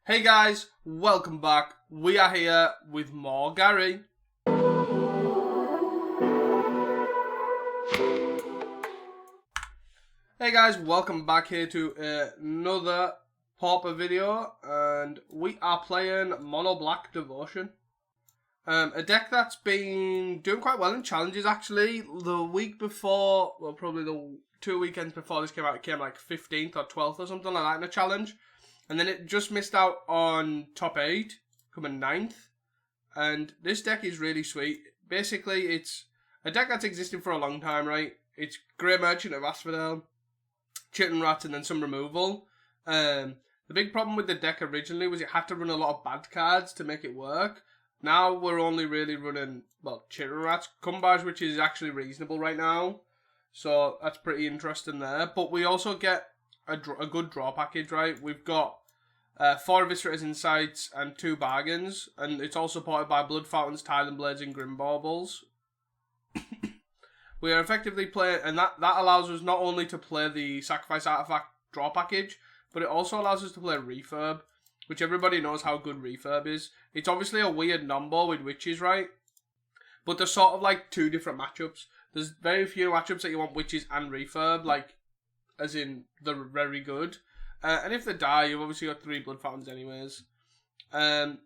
Hey guys, welcome back. We are here with more Gary. Hey guys, welcome back here to another Pauper video, and we are playing Mono Black Devotion. A deck that's been doing quite well in challenges actually. The week before, well probably the 2 weekends before this came out, it came like 15th or 12th or something like that in a challenge. And then it just missed out on top 8, coming 9th. And this deck is really sweet. Basically, it's a deck that's existed for a long time, right? It's Grey Merchant of Referral, Chitin Rats, and then some removal. The big problem with the deck originally was it had to run a lot of bad cards to make it work. Now we're only really running, well, Chitin Rats, Cumbars, which is actually reasonable right now. So that's pretty interesting there. But we also get a good draw package, right? We've got 4 Eviscerators Insights and 2 Bargains, and it's all supported by Blood Fountains, Tiling Blades, and Grim Baubles. We are effectively playing, and that allows us not only to play the Sacrifice Artifact draw package, but it also allows us to play Refurb, which everybody knows how good Refurb is. It's obviously a weird number with Witches, right? But there's sort of like 2 different matchups. There's very few matchups that you want Witches and Refurb, like, as in, they're very good. And if they die, you've obviously got 3 Blood Fountains anyways. But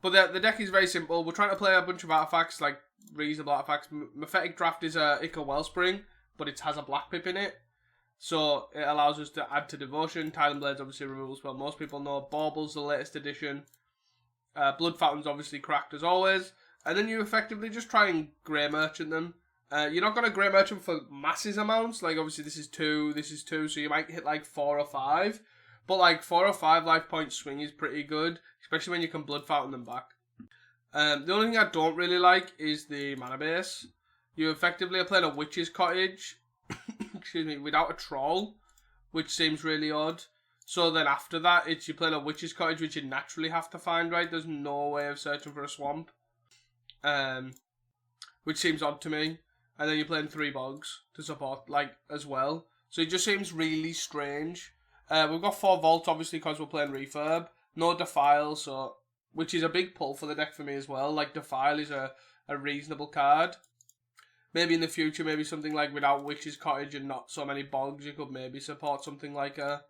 the deck is very simple. We're trying to play a bunch of artifacts, like reasonable artifacts. Mephetic Draft is a Ichor Wellspring, but it has a black pip in it. So it allows us to add to Devotion. Tiling Blades obviously removal spell, most people know. Baubles, the latest edition. Blood Fountains obviously cracked as always. And then you effectively just try and Grey Merchant them. You're not going to Grey Merchant for massive amounts. Like, obviously, this is 2, so you might hit, like, 4 or 5. But, like, 4 or 5 life point swing is pretty good, especially when you can Blood Fountain them back. The only thing I don't really like is the mana base. You effectively are playing a Witch's Cottage, excuse me, without a Troll, which seems really odd. So then after that, you're playing a Witch's Cottage, which you naturally have to find, right? There's no way of searching for a swamp. Which seems odd to me. And then you're playing 3 Bogs to support, like, as well. So it just seems really strange. We've got 4 Vaults, obviously, because we're playing Refurb. No Defile, so which is a big pull for the deck for me as well. Like, Defile is a reasonable card. Maybe in the future, maybe something like without Witch's Cottage and not so many Bogs, you could maybe support something like a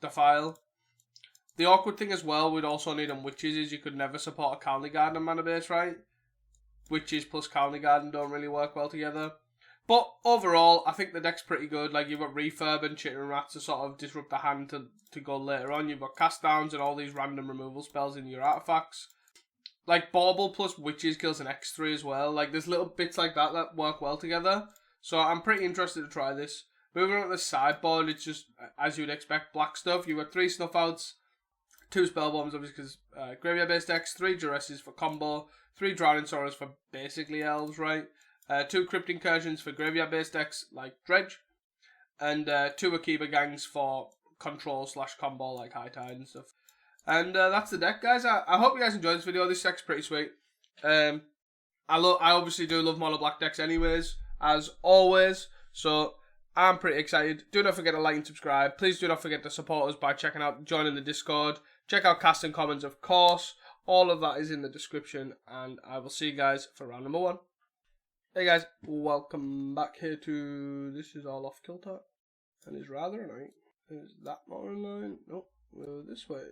Defile. The awkward thing as well, we'd also need on Witches is you could never support a Colony Garden mana base, right? Witches plus Colony Garden don't really work well together. But overall, I think the deck's pretty good. Like, you've got Refurb and Chitin Rats to sort of disrupt the hand to go later on. You've got Cast Downs and all these random removal spells in your artifacts. Like, Bauble plus Witches kills an X3 as well. Like, there's little bits like that work well together. So I'm pretty interested to try this. Moving on to the sideboard, it's just, as you would expect, black stuff. You've got 3 Snuff Outs, 2 Spell Bombs, obviously, because graveyard-based decks, 3 Duresses for combo, 3 Drowning Sorrows for basically elves, right? 2 Crypt Incursions for graveyard-based decks like Dredge, and 2 Akiba Gangs for control / combo like High Tide and stuff. And that's the deck, guys. I hope you guys enjoyed this video. This deck's pretty sweet. I obviously do love mono black decks anyways, as always. So I'm pretty excited. Do not forget to like and subscribe. Please do not forget to support us by joining the Discord. Check out Cast and Commons, of course. All of that is in the description, and I will see you guys for round number 1. Hey guys, welcome back here to This Is All Off Kilter, and it's rather annoying. Is that not annoying? Nope, we're this way.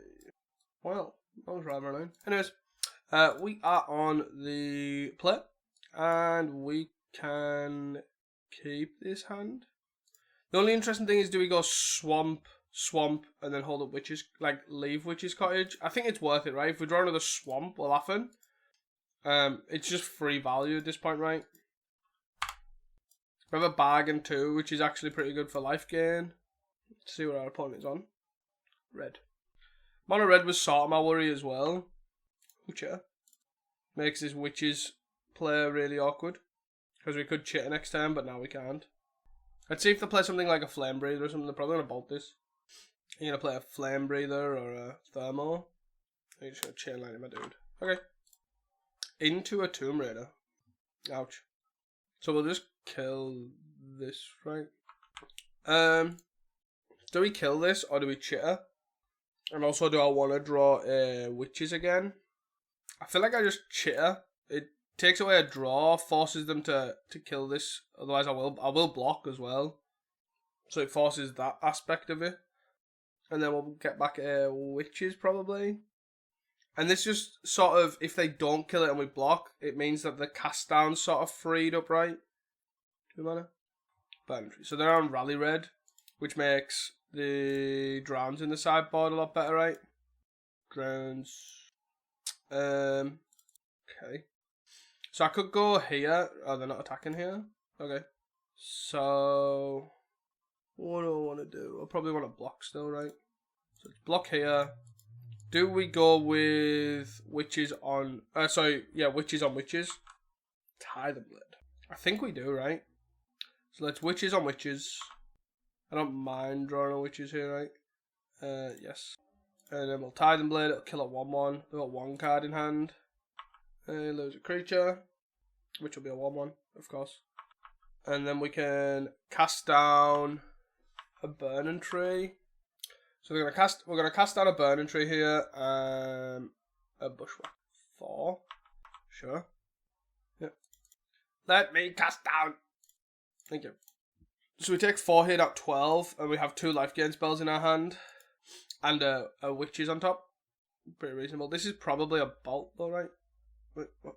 Well, that was rather annoying. Anyways, we are on the play, and we can keep this hand. The only interesting thing is, do we go swamp, and then hold up Witches, like leave Witch's Cottage? I think it's worth it, right? If we draw another swamp, we'll often. It's just free value at this point, right? We have a Bargain too, which is actually pretty good for life gain. Let's see what our opponent is on. Red. Mono red was sort of my worry as well. Ucha. Makes this Witches play really awkward. Because we could chit next time, but now we can't. Let's see if they play something like a Flame Breather or something. They're probably going to bolt this. You're going to play a Flame Breather or a Thermo. You're just going to chain line my dude. Okay. Into a Tomb Raider. Ouch. So we'll just kill this, right? Do we kill this or do we chitter? And also, do I want to draw witches again? I feel like I just chitter. It takes away a draw, forces them to kill this. Otherwise, I will block as well. So it forces that aspect of it. And then we'll get back witches probably. And this just sort of, if they don't kill it and we block, it means that the cast down's sort of freed up, right? 2 mana. Boundary. So they're on Rally Red, which makes the drowns in the sideboard a lot better, right? Drowns. Okay. So I could go here. Oh, they're not attacking here. Okay. So what do I want to do? I probably want to block still, right? So it's block here. Do we go with witches on... witches on witches. Tie the blade. I think we do, right? So let's witches on witches. I don't mind drawing on witches here, right? Yes. And then we'll tie them blade. It'll kill a 1/1. We've got 1 card in hand. Lose a creature, which will be a 1/1, of course. And then we can cast down a burning tree. So we're gonna cast down a burning tree here, a bushwhack 4. Sure. Yep. Let me cast down. Thank you. So we take 4 hit at 12, and we have 2 life gain spells in our hand, and a witches on top. Pretty reasonable. This is probably a bolt though, right? Wait, what?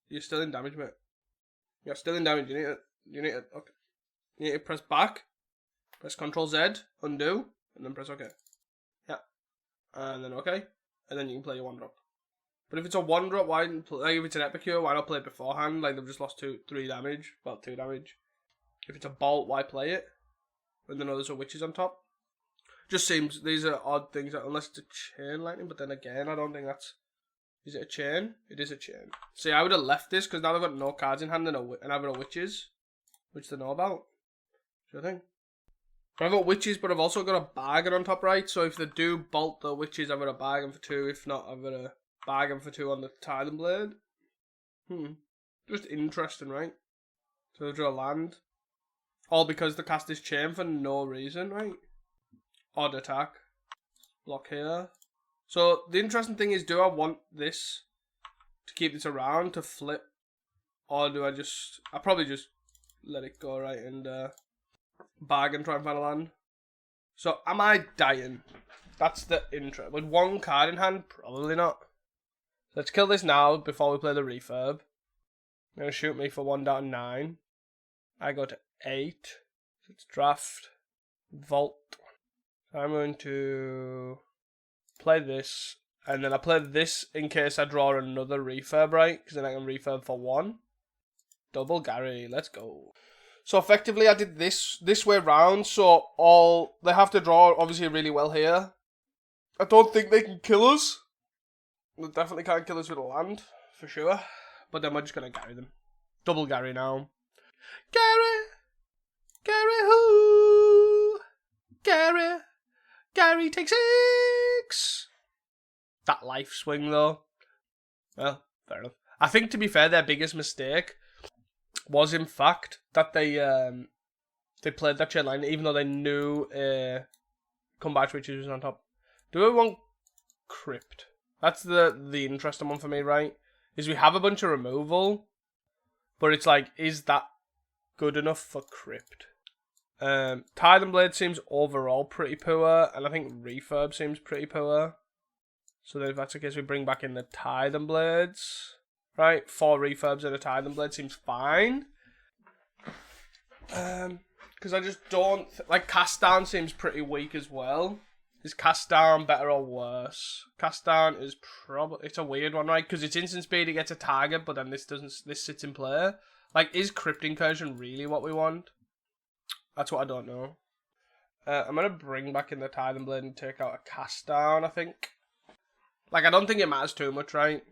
You're still in damage, mate. You're still in damage. You need to. Okay. You need to press back. Press Ctrl Z, undo, and then press OK. Yeah. And then OK. And then you can play your 1-drop. But if it's a 1-drop, why didn't play? Like if it's an Epicure, why not play it beforehand? Like they've just lost 3 damage. Well, 2 damage. If it's a bolt, why play it? When they know there's a witches on top. Just seems these are odd things. That, unless it's a chain lightning, but then again, I don't think that's. Is it a chain? It is a chain. See, I would have left this because now they've got no cards in hand and I've got a witches, which they know about. Sure thing. I've got witches, but I've also got a bargain on top right. So if they do bolt the witches, I've got a bargain for 2. If not, I've got a bargain for 2 on the Titan Blade. Just interesting, right? So they draw land. All because the cast is chain for no reason, right? Odd attack. Block here. So the interesting thing is, do I want this to keep this around to flip, or do I probably just let it go, right, and bargain, try and find a land. So am I dying? That's the interest. With 1 card in hand, probably not. Let's kill this now before we play the refurb. They're gonna shoot me for 1 down 9. I go to 8. So it's draft, vault. I'm going to play this, and then I play this in case I draw another refurb, right? Because then I can refurb for 1. Double Gary, let's go. So effectively I did this way round, so they have to draw obviously really well here. I don't think they can kill us. They definitely can't kill us with a land, for sure. But then we're just going to Gary them. Double Gary now. Gary who? Gary takes 6. That life swing though. Well, fair enough. I think to be fair, their biggest mistake was in fact that they played that chain line even though they knew Combine Witches was on top. Do we want Crypt? That's the interesting one for me, right? Is we have a bunch of removal, but it's like, is that good enough for Crypt? Titan Blade seems overall pretty poor, and I think Refurb seems pretty poor. So then if that's the case, we bring back in the Titan Blades. Right, 4 Refurbs and a Titan Blade seems fine. Because I just don't... like, Cast Down seems pretty weak as well. Is Cast Down better or worse? Cast Down is probably... it's a weird one, right? Because it's instant speed, it gets a target, but then this sits in play. Like, is Crypt Incursion really what we want? That's what I don't know. I'm going to bring back in the Titan Blade and take out a Cast Down, I think. Like, I don't think it matters too much, right?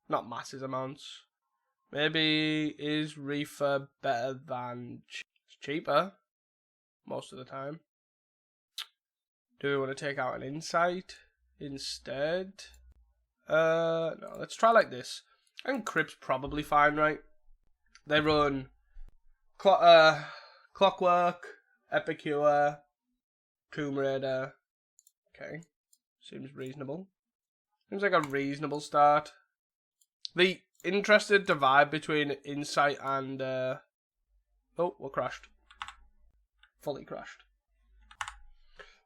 Not massive amounts. Maybe is Refurb better than... it's cheaper. Most of the time. Do we want to take out an Insight instead? No, let's try like this. I think Crypt's probably fine, right? They run... Clockwork, Epicure, Tomb Raider. Okay. Seems reasonable. Seems like a reasonable start. The interested divide between insight and... oh, we're crashed. Fully crashed.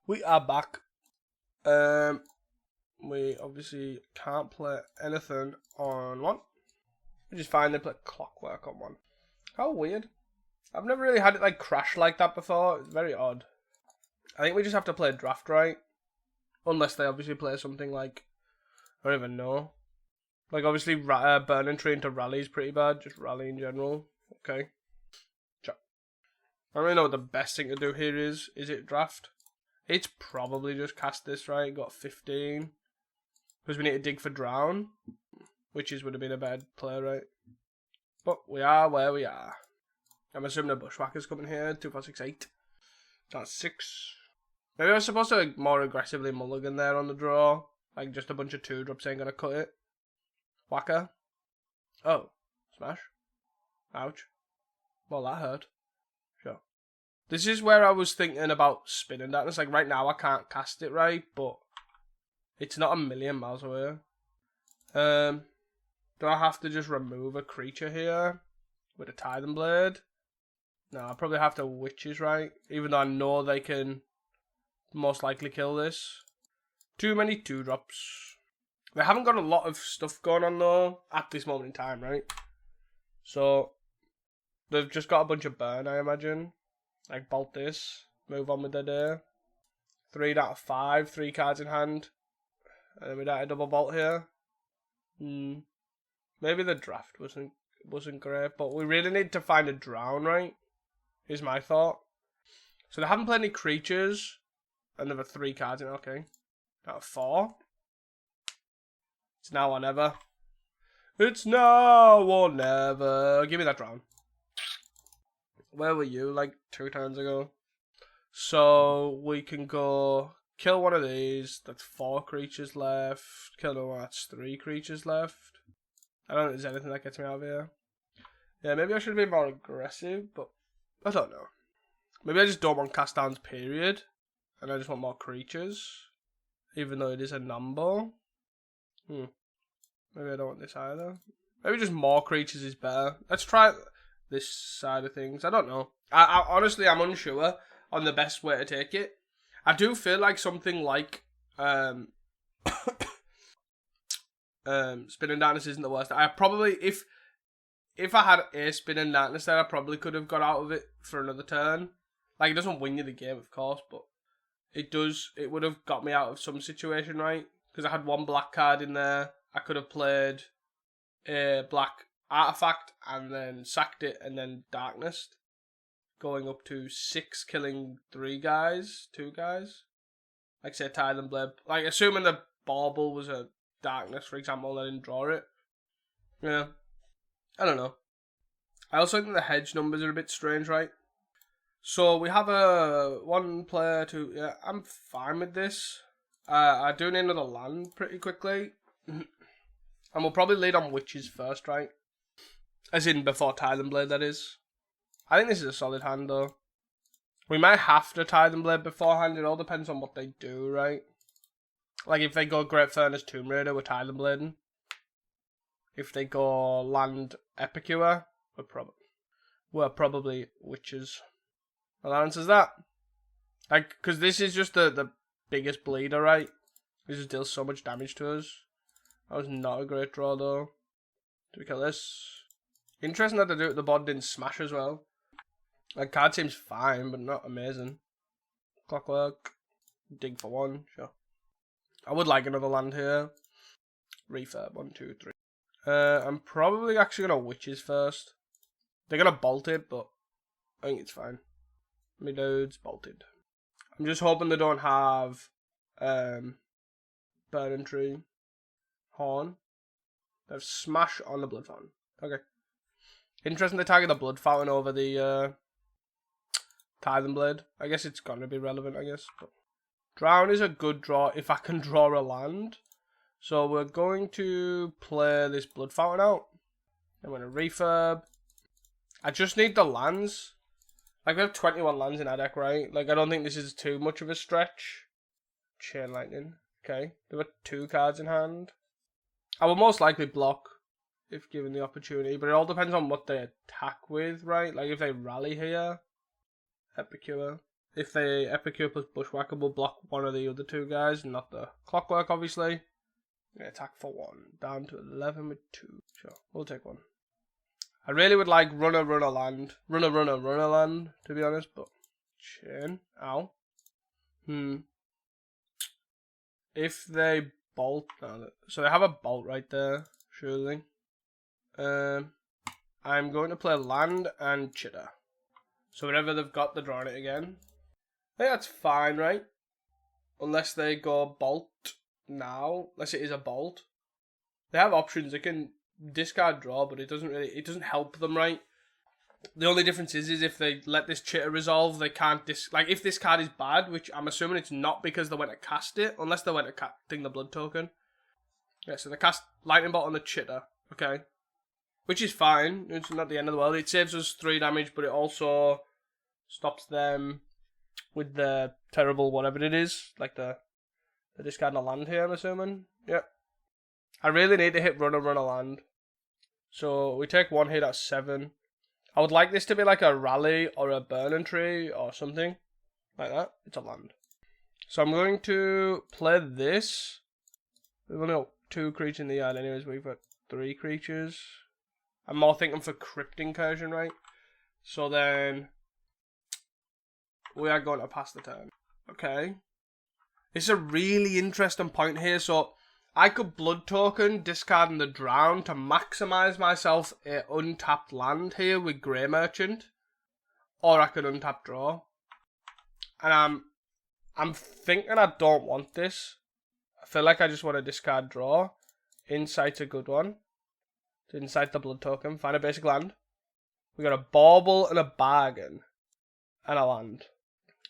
We are back. We obviously can't play anything on one. Which is fine, they play Clockwork on one. How weird. I've never really had it like crash like that before. It's very odd. I think we just have to play draft right. Unless they obviously play something like... I don't even know. Like obviously Burning Tree into Rally is pretty bad. Just Rally in general. Okay. I don't really know what the best thing to do here is. Is it draft? It's probably just cast this, right? Got 15. Because we need to dig for Drown. Witches would have been a bad play, right? But we are where we are. I'm assuming the Bushwhacker's coming here. 2, 4, 6, 8. That's 6. Maybe I was supposed to more aggressively mulligan there on the draw. Like just a bunch of 2-drops ain't gonna cut it. Whacker. Oh. Smash. Ouch. Well, that hurt. Sure. This is where I was thinking about Spinning Darkness. Like right now I can't cast it right, but it's not a million miles away. Do I have to just remove a creature here with a Tithing Blade? No, I'll probably have to Witches, right? Even though I know they can most likely kill this. Too many 2-drops. They haven't got a lot of stuff going on though at this moment in time, right? So they've just got a bunch of burn, I imagine. Like bolt this, move on with their day. 3 out of 5, 3 cards in hand. And then we got a double bolt here. Maybe the draft wasn't great, but we really need to find a Drown, right? Is my thought. So they haven't played any creatures. And there were 3 cards in, okay. Out of 4. It's now or never. It's now or never. Give me that Drown. Where were you, like 2 turns ago? So we can go kill one of these. That's 4 creatures left. Kill another one. That's 3 creatures left. I don't think there's anything that gets me out of here. Yeah, maybe I should be more aggressive, but I don't know. Maybe I just don't want cast downs, period. And I just want more creatures. Even though it is a number. Maybe I don't want this either. Maybe just more creatures is better. Let's try this side of things. I don't know. I honestly, I'm unsure on the best way to take it. I do feel like something like Spinning Darkness isn't the worst. I probably, if I had a Spinning Darkness there, I probably could have got out of it for another turn. Like, it doesn't win you the game, of course, but it does. It would have got me out of some situation, right? Because I had 1 black card in there. I could have played a black artifact and then sacked it and then Darkness. Going up to 6, killing 3 guys, 2 guys. Like, say, Tithing Blade. Like, assuming the Bauble was a Darkness, for example, I didn't draw it. Yeah. I don't know. I also think the hedge numbers are a bit strange, right? So we have a 1 player to... Yeah, I'm fine with this. I do need another land pretty quickly. And we'll probably lead on Witches first, right? As in before Tithing Blade, that is. I think this is a solid hand, though. We might have to Tithing Blade beforehand. It all depends on what they do, right? Like, if they go Great Furnace Tomb Raider, we're Tithing Blading. If they go land Epicure, we're probably Witches. Well, that answers that. Like, because this is just the biggest bleeder, right? This just deals so much damage to us. That was not a great draw, though. Do we kill this? Interesting that the board didn't smash as well. Like, card seems fine, but not amazing. Clockwork. Dig for 1, sure. I would like another land here. Refurb, 1, 2, 3. I'm probably actually going to Witches first. They're going to bolt it, but I think it's fine. My dude's bolted. I'm just hoping they don't have Burning Tree. Horn. They have Smash on the Blood Fountain. Okay. Interesting they target the Blood Fountain over the Tithing Blade. I guess it's going to be relevant, I guess. But Drown is a good draw if I can draw a land. So we're going to play this Blood Fountain out. I'm going to refurb. I just need the lands. Like, we have 21 lands in our deck, right? Like, I don't think this is too much of a stretch. Chain Lightning. Okay, they've got 2 cards in hand. I will most likely block if given the opportunity, but it all depends on what they attack with, right? Like if they rally here, Epicure. If they Epicure plus Bushwhacker, will block one of the other 2 guys, not the Clockwork, obviously. They attack for 1, down to 11 with 2. Sure, we'll take 1. I really would like runner land, to be honest, but chain. Ow. If they bolt, no, so they have a bolt right there, surely. I'm going to play land and chitter. So whenever they've got, they're drawing it again. I think that's fine, right? Unless they go bolt now, unless it is a bolt. They have options. They can discard draw, but it doesn't help them, right? The only difference is if they let this chitter resolve, they can't like if this card is bad, which I'm assuming it's not because they went to cast it, unless they went to casting the blood token. Yeah, so they cast lightning bolt on the chitter, okay, which is fine. It's not the end of the world. It saves us 3 damage, but it also stops them with the terrible whatever it is, like the discarding a land here. I'm assuming. Yeah, I really need to hit runner land. So we take 1 hit at 7. I would like this to be like a rally or a burning tree or something like that. It's a land. So I'm going to play this. We've only got 2 creatures in the yard anyways. We've got 3 creatures. I'm more thinking for crypt incursion, right? So then we are going to pass the turn. Okay. It's a really interesting point here. So I could blood token, discarding the drown to maximize myself a untapped land here with Grey Merchant, or I could untap draw. And I'm thinking I don't want this. I feel like I just want to discard draw. Insight's a good one. To insight the blood token, find a basic land. We got a bauble and a bargain, and a land.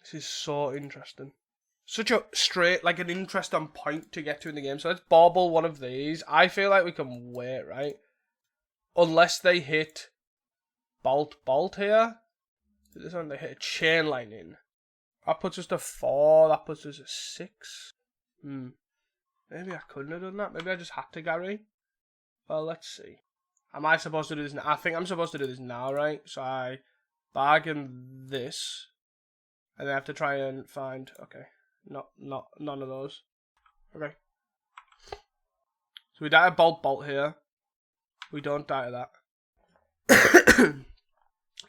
This is so interesting. Such a straight, like an interesting point to get to in the game. So let's bauble one of these. I feel like we can wait, right? Unless they hit bolt here. This one they hit a chain lightning. That puts us to 4. That puts us to 6. Maybe I couldn't have done that. Maybe I just had to, Gary. Well, let's see. Am I supposed to do this now? I think I'm supposed to do this now, right? So I bargain this. And then I have to try and find... Okay. None of those. Okay. So we die a bolt here. We don't die to that.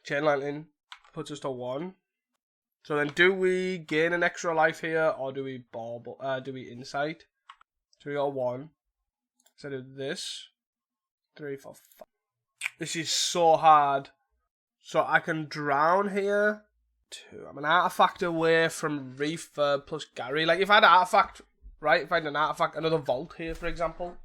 Chain lightning puts us to 1. So then do we gain an extra life here or do we bauble do we insight? So we got 1. Instead of this. 3, 4, 5. This is so hard. So I can drown here. 2. I'm an artifact away from Refurb plus Gary. Like if I had an artifact, right? If I had an artifact, another vault here, for example,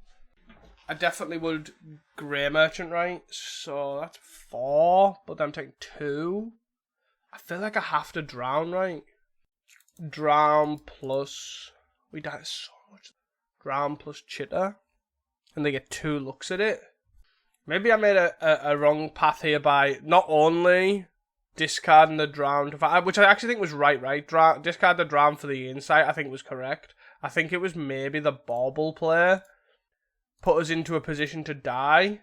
I definitely would Grey Merchant, right? So that's 4, but then I'm taking 2. I feel like I have to drown, right? Drown plus we die so much. Drown plus chitter, and they get 2 looks at it. Maybe I made a wrong path here by not only discarding the drown, which I actually think was right? Discard the drown for the insight, I think was correct. I think it was maybe the bauble player put us into a position to die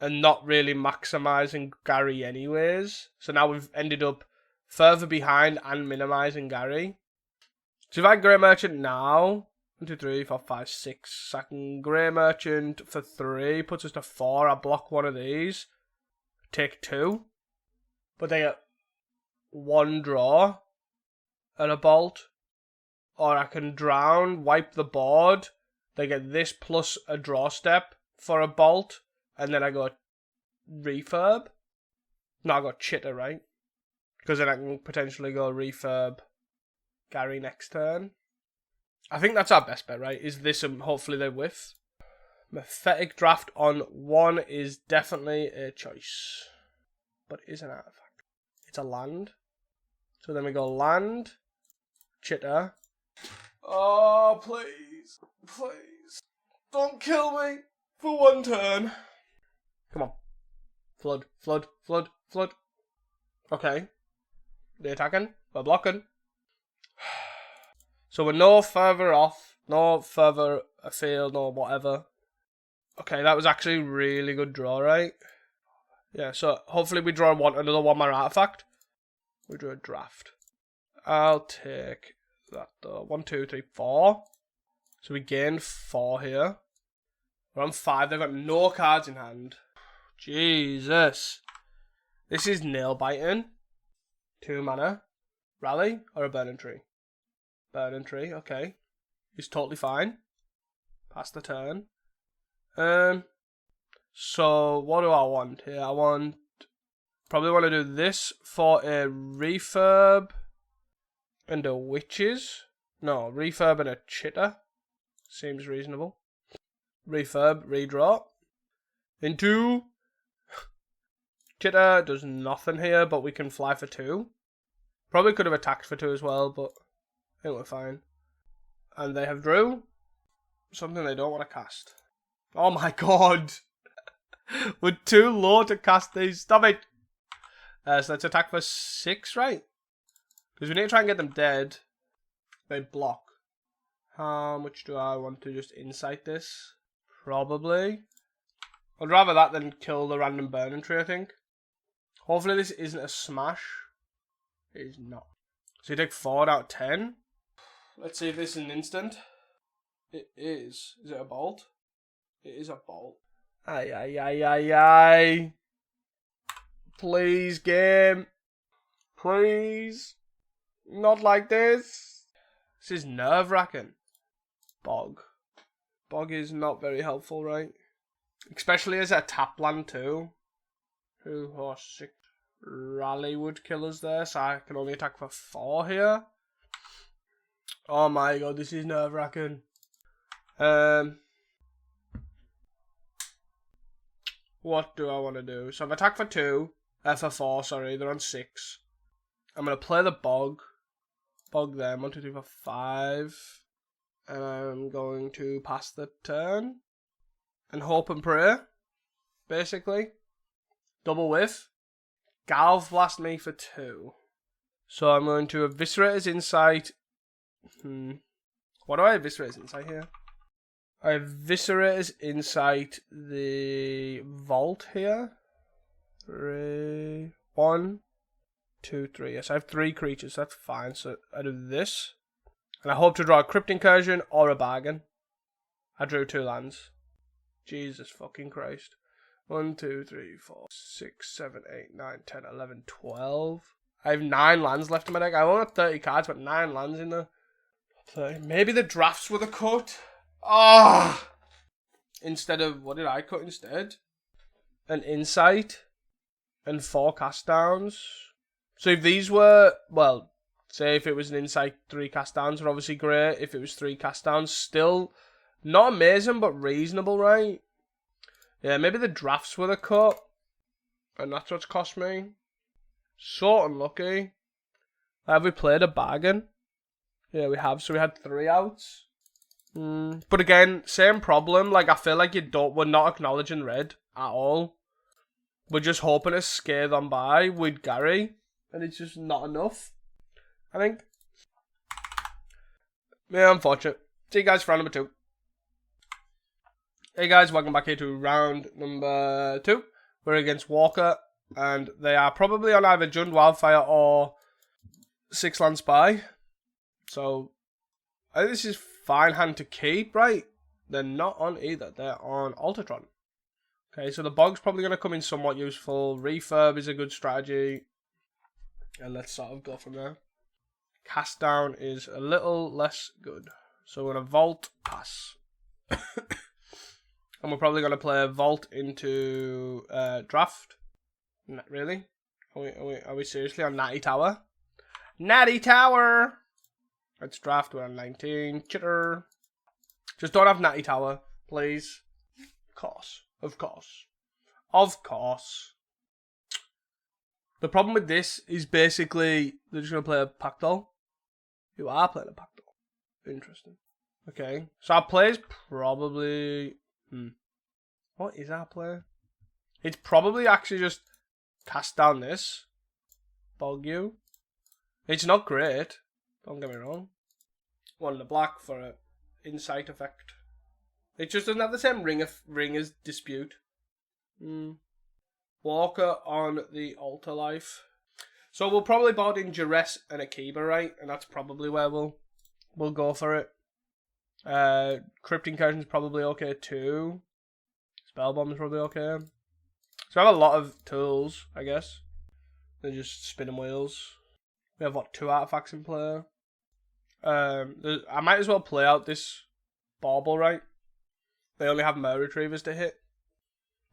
and not really maximizing Gary anyways. So now we've ended up further behind and minimizing Gary. So if I Grey Merchant now, 1, 2, 3, 4, 5, 6, I can Grey Merchant for 3, puts us to 4. I block one of these, take 2. But they get 1 draw and a bolt. Or I can drown, wipe the board. They get this plus a draw step for a bolt. And then I got refurb. No, I got chitter, right? Because then I can potentially go refurb Gary next turn. I think that's our best bet, right? Is this and hopefully they whiff. Mephetic Draft on 1 is definitely a choice. But it is an artifact. It's a land. So then we go land, chitter. Oh, please. Please. Don't kill me for 1 turn. Come on. Flood, flood, flood, flood. Okay. They're attacking. We're blocking. So we're no further off No further afield, no whatever. Okay, that was actually a really good draw, right? Yeah, so hopefully we draw another 1-mana artifact. We drew a draft. I'll take that though. 1, 2, 3, 4. So we gained 4 here. We're on 5. They've got no cards in hand. Jesus. This is nail biting. 2 mana. Rally or a burning tree? Burning tree, okay. He's totally fine. Pass the turn. So what do I want here? Probably want to do this for a refurb and a witches. No, refurb and a chitter. Seems reasonable. Refurb, redraw. Into chitter does nothing here, but we can fly for 2. Probably could have attacked for 2 as well, but I think we're fine. And they have drew something they don't want to cast. Oh my god! We're too low to cast these. Stop it! So let's attack for 6, right? Because we need to try and get them dead. They block. How much do I want to just insight this? Probably. I'd rather that than kill the random burning tree, I think. Hopefully this isn't a smash. It is not. So you take 4 out of 10. Let's see if this is an instant. It is. Is it a bolt? It is a bolt. Ay, ay, ay, ay, ay. Please, game. Please. Not like this. This is nerve-wracking. Bog. Bog is not very helpful, right? Especially as a tap land too. 2, 4, 6. Rally would kill us there, so I can only attack for 4 here. Oh my god, this is nerve-wracking. What do I want to do? So I've attacked for 2. For 4, sorry. They're on 6. I'm going to play the bog. Bog them. 1, 2, 3, 4, 5. And I'm going to pass the turn. And hope and pray. Basically. Double whiff. Galv blast me for 2. So I'm going to eviscerate his insight. What do I eviscerate his insight here? I eviscerate his insight the vault here. 3, 1, 2, 3. Yes, I have 3 creatures. That's fine. So I do this. And I hope to draw a Crypt Incursion or a bargain. I drew 2 lands. Jesus fucking Christ. 1, 2, 3, 4, 6, 7, 8, 9, 10, 11, 12. I have 9 lands left in my deck. I only have 30 cards, but 9 lands in there. 30. Maybe the drafts were the cut. Ah! Instead of, what did I cut instead? An insight and 4 cast downs. So if these were, well, say if it was an insight, 3 cast downs were obviously great. If it was 3 cast downs, still not amazing, but reasonable, right? Yeah, maybe the drafts were the cut. And that's what's cost me. So unlucky. Have we played a bargain? Yeah, we have. So we had 3 outs. But again, same problem. Like, I feel like we're not acknowledging red at all. We're just hoping to scare them by with Gary. And it's just not enough, I think. Yeah, unfortunate. See you guys for round number 2. Hey guys, welcome back here to round number 2. We're against Walker. And they are probably on either Jund Wildfire or 6-land Spy. So, I think this is fine hand to keep, right? They're not on either. They're on Ultratron. Okay, so the Bog's probably going to come in somewhat useful. Refurb is a good strategy. And let's sort of go from there. Cast down is a little less good. So we're going to Vault, pass. And we're probably going to play a Vault into Draft. Not really? Are we seriously on Natty Tower? Natty Tower! Let's draft. We're on 19. Chitter. Just don't have Natty Tower, please. Of course. Of course. Of course. The problem with this is basically they're just going to play a Pactol. You are playing a Pactol. Interesting. Okay. So our play is probably... What is our play? It's probably actually just cast down this. Bog you. It's not great. Don't get me wrong. One in the black for insight effect. It just doesn't have the same ring as dispute. Walker on the altar life. So we'll probably board in Duress and Akiba, right? And that's probably where we'll go for it. Crypt Incursion's probably okay too. Spellbomb's probably okay. So I have a lot of tools, I guess. They're just spinning wheels. We have, what, 2 artifacts in play? I might as well play out this bauble, right? They only have Mer Retrievers to hit.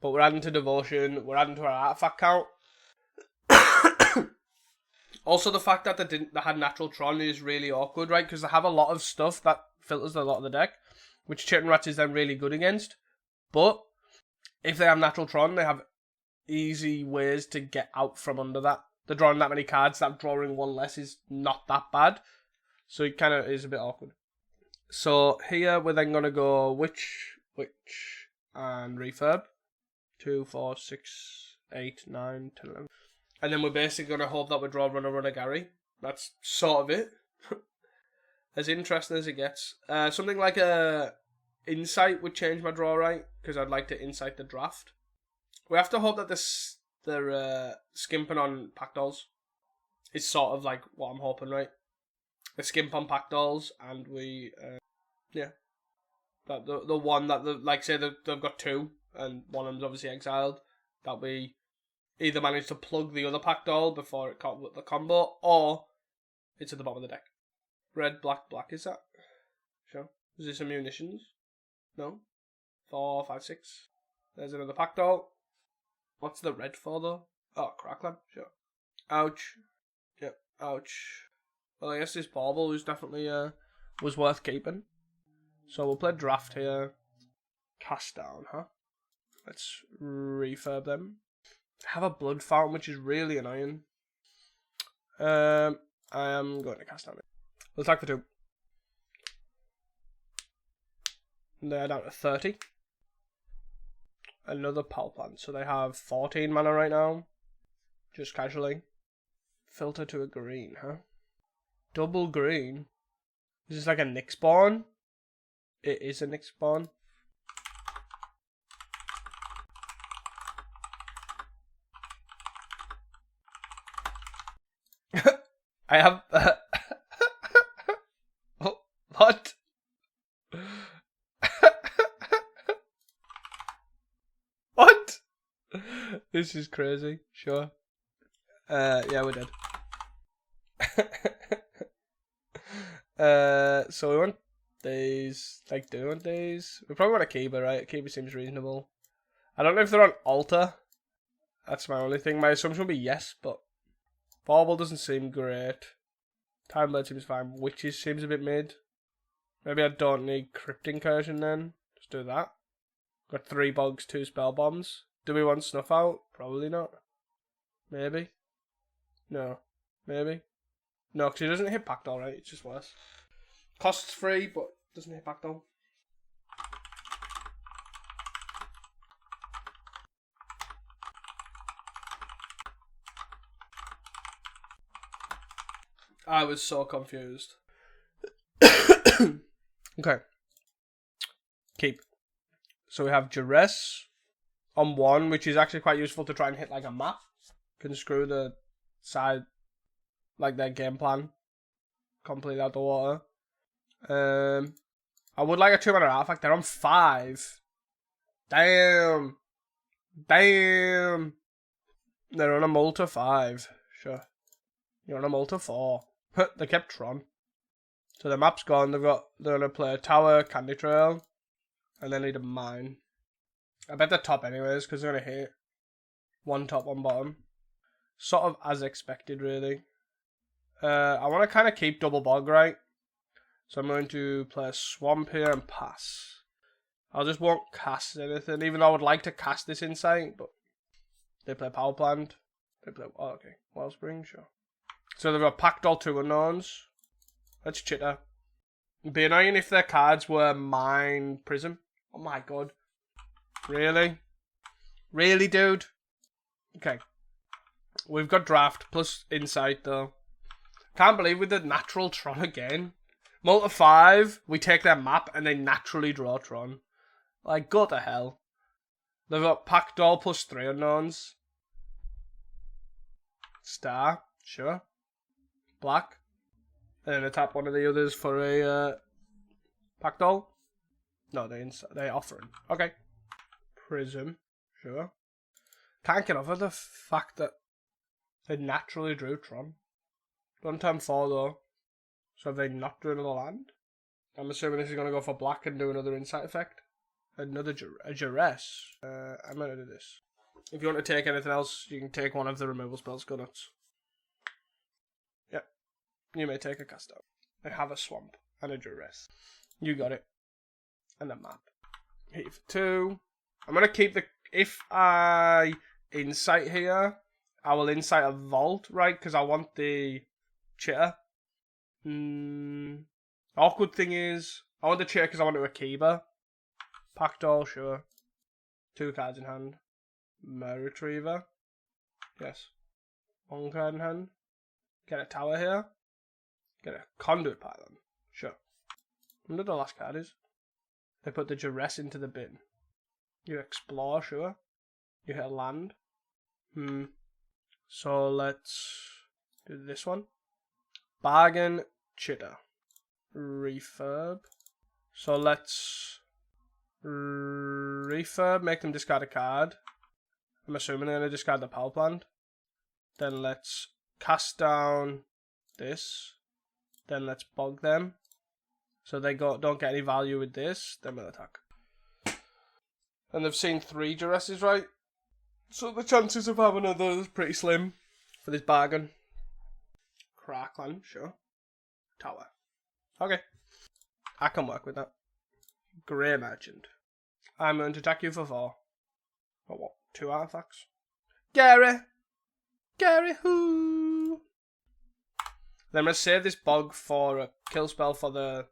But we're adding to Devotion. We're adding to our artifact count. Also, the fact that they had Natural Tron is really awkward, right? Because they have a lot of stuff that filters a lot of the deck, which Chitin Rats is then really good against. But if they have Natural Tron, they have easy ways to get out from under that. They're drawing that many cards, that drawing one less is not that bad. So it kind of is a bit awkward. So here we're then going to go Witch, and Refurb. 2, 4, 6, 8, 9, 10, 11. And then we're basically going to hope that we draw Runner Gary. That's sort of it. As interesting as it gets. Something like a Insight would change my draw, right? Because I'd like to Insight the draft. We have to hope that they're skimping on Pack Dolls. It's sort of like what I'm hoping, right? They skimp on Pack Dolls, and we, that the one that, like, say they've got 2, and one of them's obviously exiled, that we either manage to plug the other Pack Doll before it caught with the combo, or it's at the bottom of the deck. Red, black, is that? Sure. Is this some munitions? No? 4, 5, 6. There's another Pack Doll. What's the red for, though? Oh, Crackland. Sure. Ouch. Yep, ouch. Well, I guess this bauble was definitely was worth keeping. So we'll play draft here. Cast down, huh? Let's refurb them. Have a blood fountain, which is really annoying. I am going to cast down it. We'll attack for 2. And they're down to 30. Another power plant. So they have 14 mana right now. Just casually. Filter to a green, huh? Double green? Is this like a Nick spawn? It is a Nick spawn. I have... What? What? This is crazy. Sure. Yeah, we're dead. So we want these. Like, do we want these? We probably want Akiba, right? Akiba seems reasonable. I don't know if they're on altar. That's my only thing. My assumption would be yes, but Bauble doesn't seem great. Time Blade seems fine. Witches seems a bit mid. Maybe I don't need Crypt Incursion then. Just do that. Got 3 bugs, 2 spell bombs. Do we want Snuff Out? Probably not. Maybe. No. Maybe. No, because it doesn't hit Packdoll, right? It's just worse. Costs 3, but doesn't hit Packdoll. I was so confused. Okay. Keep. So we have Duress on 1, which is actually quite useful to try and hit like a map. Can screw the side, like their game plan, completely out the water. I would like a 2-mana artifact. They're on 5. Damn. Damn. They're on a Malta 5. Sure. You're on a Malta 4. They kept Tron. So the map's gone. They're gonna play a tower, candy trail, and they need a mine. I bet they're top anyways, because they're gonna hit 1 top, 1 bottom. Sort of as expected, really. I want to kind of keep double bog, right? So I'm going to play a swamp here and pass. I just won't cast anything, even though I would like to cast this Insight, but they play Power Plant. They play, oh, okay, Wellspring, sure. So they've got Packdoll 2 unknowns. Let's chitter. It'd be annoying if their cards were Mine Prism. Oh my god. Really? Really, dude? Okay. We've got Draft plus Insight, though. Can't believe we did Natural Tron again. Multi 5, we take their map and they naturally draw Tron. Like, go to hell. They've got Pack Doll plus 3 unknowns. Star, sure. Black. And then I tap one of the others for a Pack Doll. No, they're offering. Okay. Prism, sure. Can't get over the fact that they naturally drew Tron. On turn 4 though. So have they not drew another land? I'm assuming this is going to go for black and do another insight effect. Another duress. I'm going to do this. If you want to take anything else, you can take one of the removal spells. Go nuts. Yep. You may take a cast out. I have a swamp and a duress. You got it. And a map. Hit you for 2. I'm going to keep the... If I insight here, I will insight a vault, right? Because I want the chitter. Awkward thing is, I want the chitter because I want to Akiba. Pack Doll, sure. 2 cards in hand. Retriever. Yes. 1 card in hand. Get a tower here. Get a conduit pylon. Sure. I wonder what the last card is. They put the duress into the bin. You explore, sure. You hit a land. So let's do this one. Bargain, chitter. Refurb. So let's refurb, make them discard a card. I'm assuming they're going to discard the power plant. Then let's cast down this. Then let's bog them. So they don't get any value with this. Then we'll attack. And they've seen 3 duresses, right? So the chances of having another is pretty slim for this bargain. Crackland, sure. Tower. Okay. I can work with that. Grey Merchant. I'm going to attack you for 4. For what? 2 artifacts? Gary! Gary who? Then I'm going to save this bog for a kill spell for the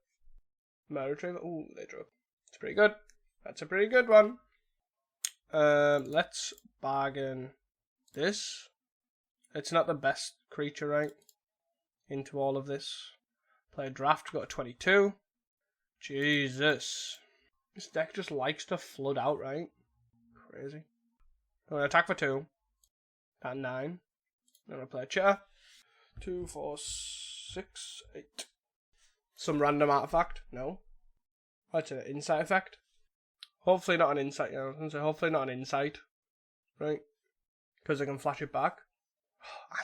Manatraders. Ooh, they drew. It's pretty good. That's a pretty good one. Let's bargain this. It's not the best creature, right? Into all of this. Play a draft, got a 22. Jesus. This deck just likes to flood out, right? Crazy. I'm going to attack for 2. At 9. I'm going to play a chitter. 2, 4, 6, 8. Some random artifact? No. What's an insight effect? Hopefully not an insight, I was going to say hopefully not an insight. Right? Because I can flash it back.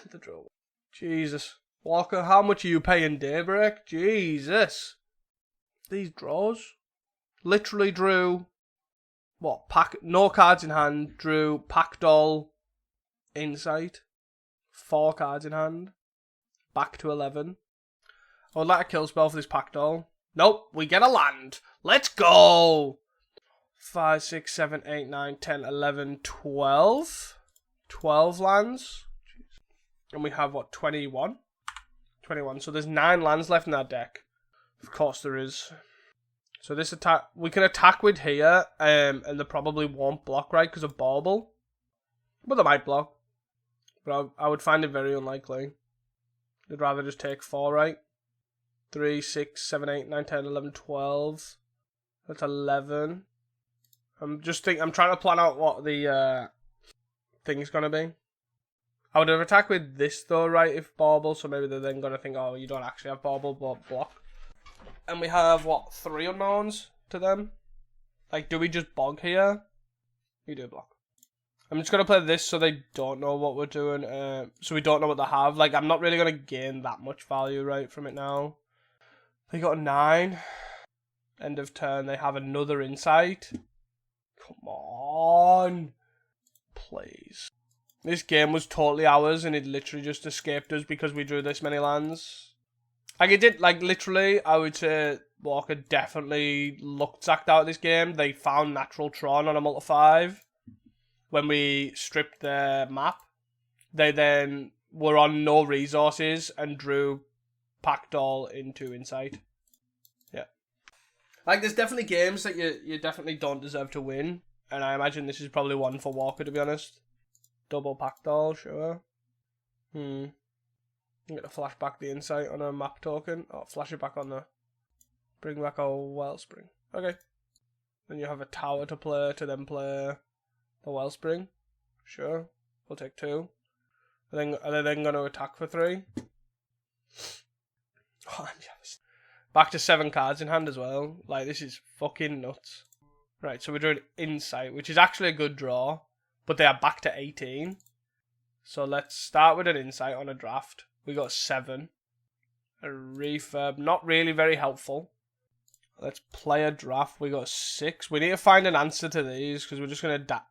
And the draw. Jesus. Walker, how much are you paying Daybreak? Jesus. These draws. Literally drew... What? No cards in hand. Drew Pack Doll. Insight. 4 cards in hand. Back to 11. I would like a kill spell for this Pack Doll. Nope, we get a land. Let's go! 5, 6, 7, 8, 9, 10, 11, 12. 12 lands. And we have, what, 21? 21. So there's 9 lands left in that deck. Of course there is. So this attack, we can attack with here, and they probably won't block, right, because of Bauble. But they might block. But I would find it very unlikely. They'd rather just take 4, right? 3, 6, 7, 8, 9, 10, 11, 12. That's 11. I'm trying to plan out what the thing's gonna be. I would have attacked with this though, right, if Bauble, so maybe they're then gonna think, oh, you don't actually have Bauble, but block. And we have, what, 3 unknowns to them? Like, do we just bog here? We do block. I'm just gonna play this so they don't know what we're doing, so we don't know what they have. Like, I'm not really gonna gain that much value, right, from it now. They got a 9. End of turn, they have another insight. Come on. Please. This game was totally ours and it literally just escaped us because we drew this many lands. Like, it did, like, literally, I would say Walker definitely looked sacked out of this game. They found Natural Tron on a multi 5 when we stripped their map. They then were on no resources and drew Pack Doll into Insight. Yeah. Like, there's definitely games that you definitely don't deserve to win. And I imagine this is probably one for Walker, to be honest. Double Pack Doll, sure. I'm going to flash back the Insight on a map token. Oh, flash it back on the Bring back our Wellspring. Okay. Then you have a tower to play to then play the Wellspring. Sure. We'll take 2. Are they then going to attack for 3? Oh, back to 7 cards in hand as well. Like, this is fucking nuts. Right, so we're doing Insight, which is actually a good draw. But they are back to 18. So let's start with an Insight on a draft. We got 7. A Refurb, not really very helpful. Let's play a draft. We got 6. We need to find an answer to these because we're just going to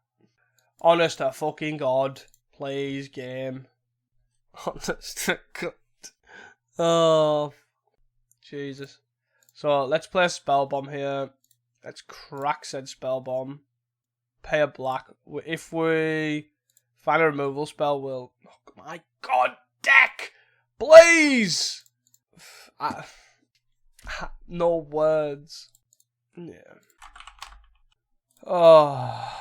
Honest to fucking God. Please, game. Honest to God. Oh, Jesus. So let's play a Spell Bomb here. Let's crack said Spell Bomb. Pay a black. If we find a removal spell, we'll... Oh my God, deck! Please! No words. Yeah. Oh,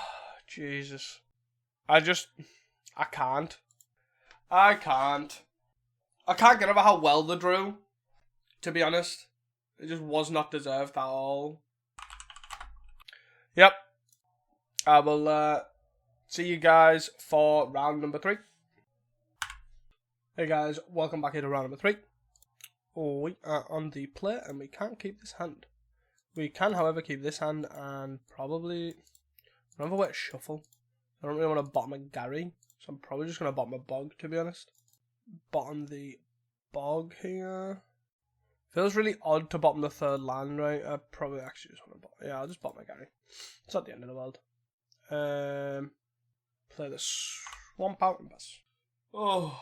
Jesus. I can't. I can't get over how well they drew, to be honest. It just was not deserved at all. Yep. I will see you guys for round number 3. Hey guys, welcome back here to round number 3. We are on the play and we can't keep this hand. We can, however, keep this hand and probably... I don't have a way to shuffle. I don't really want to bottom a Gary, so I'm probably just going to bottom a Bog, to be honest. Bottom the Bog here. Feels really odd to bottom the 3rd land, right? I probably actually just want to bottom... Yeah, I'll just bottom a Gary. It's not the end of the world. Play the Swamp out and pass. Oh.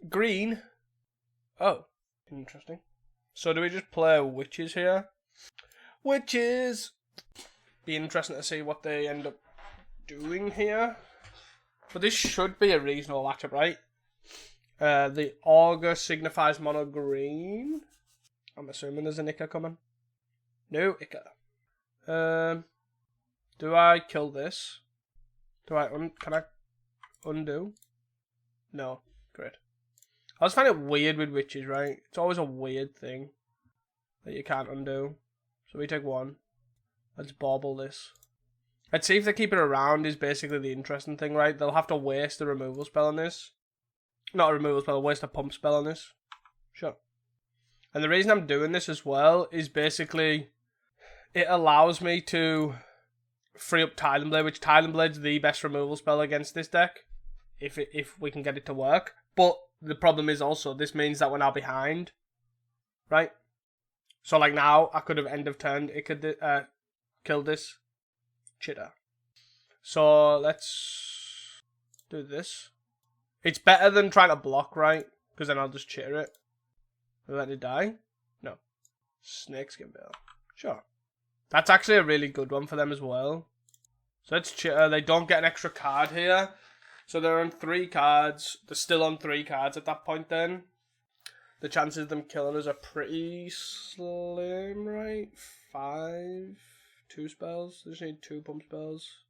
Green. Oh, interesting. So do we just play Witches here? Witches! Be interesting to see what they end up doing here. But this should be a reasonable matchup, right? The Augur signifies mono green. I'm assuming there's an Ica coming. No Ica. Do I kill this? Can I undo? No. Great. I just find it weird with Witches, right? It's always a weird thing that you can't undo. So we take 1. Let's bauble this. Let's see if they keep it around is basically the interesting thing, right? They'll have to waste the removal spell on this. Not a removal spell, waste a pump spell on this. Sure. And the reason I'm doing this as well is basically it allows me to free up Titan Blade, which Titan Blade's the best removal spell against this deck. If we can get it to work. But the problem is also this means that we're now behind. Right? So like now I could have end of turn it could killed this Chitter. So let's do this. It's better than trying to block, right? Because then I'll just chitter it. Let it die? No. Snakeskin Veil. Sure. That's actually a really good one for them as well. So let's chitter. They don't get an extra card here. So they're on 3 cards. They're still on 3 cards at that point then. The chances of them killing us are pretty slim, right? 5. 2 spells. They just need 2 pump spells.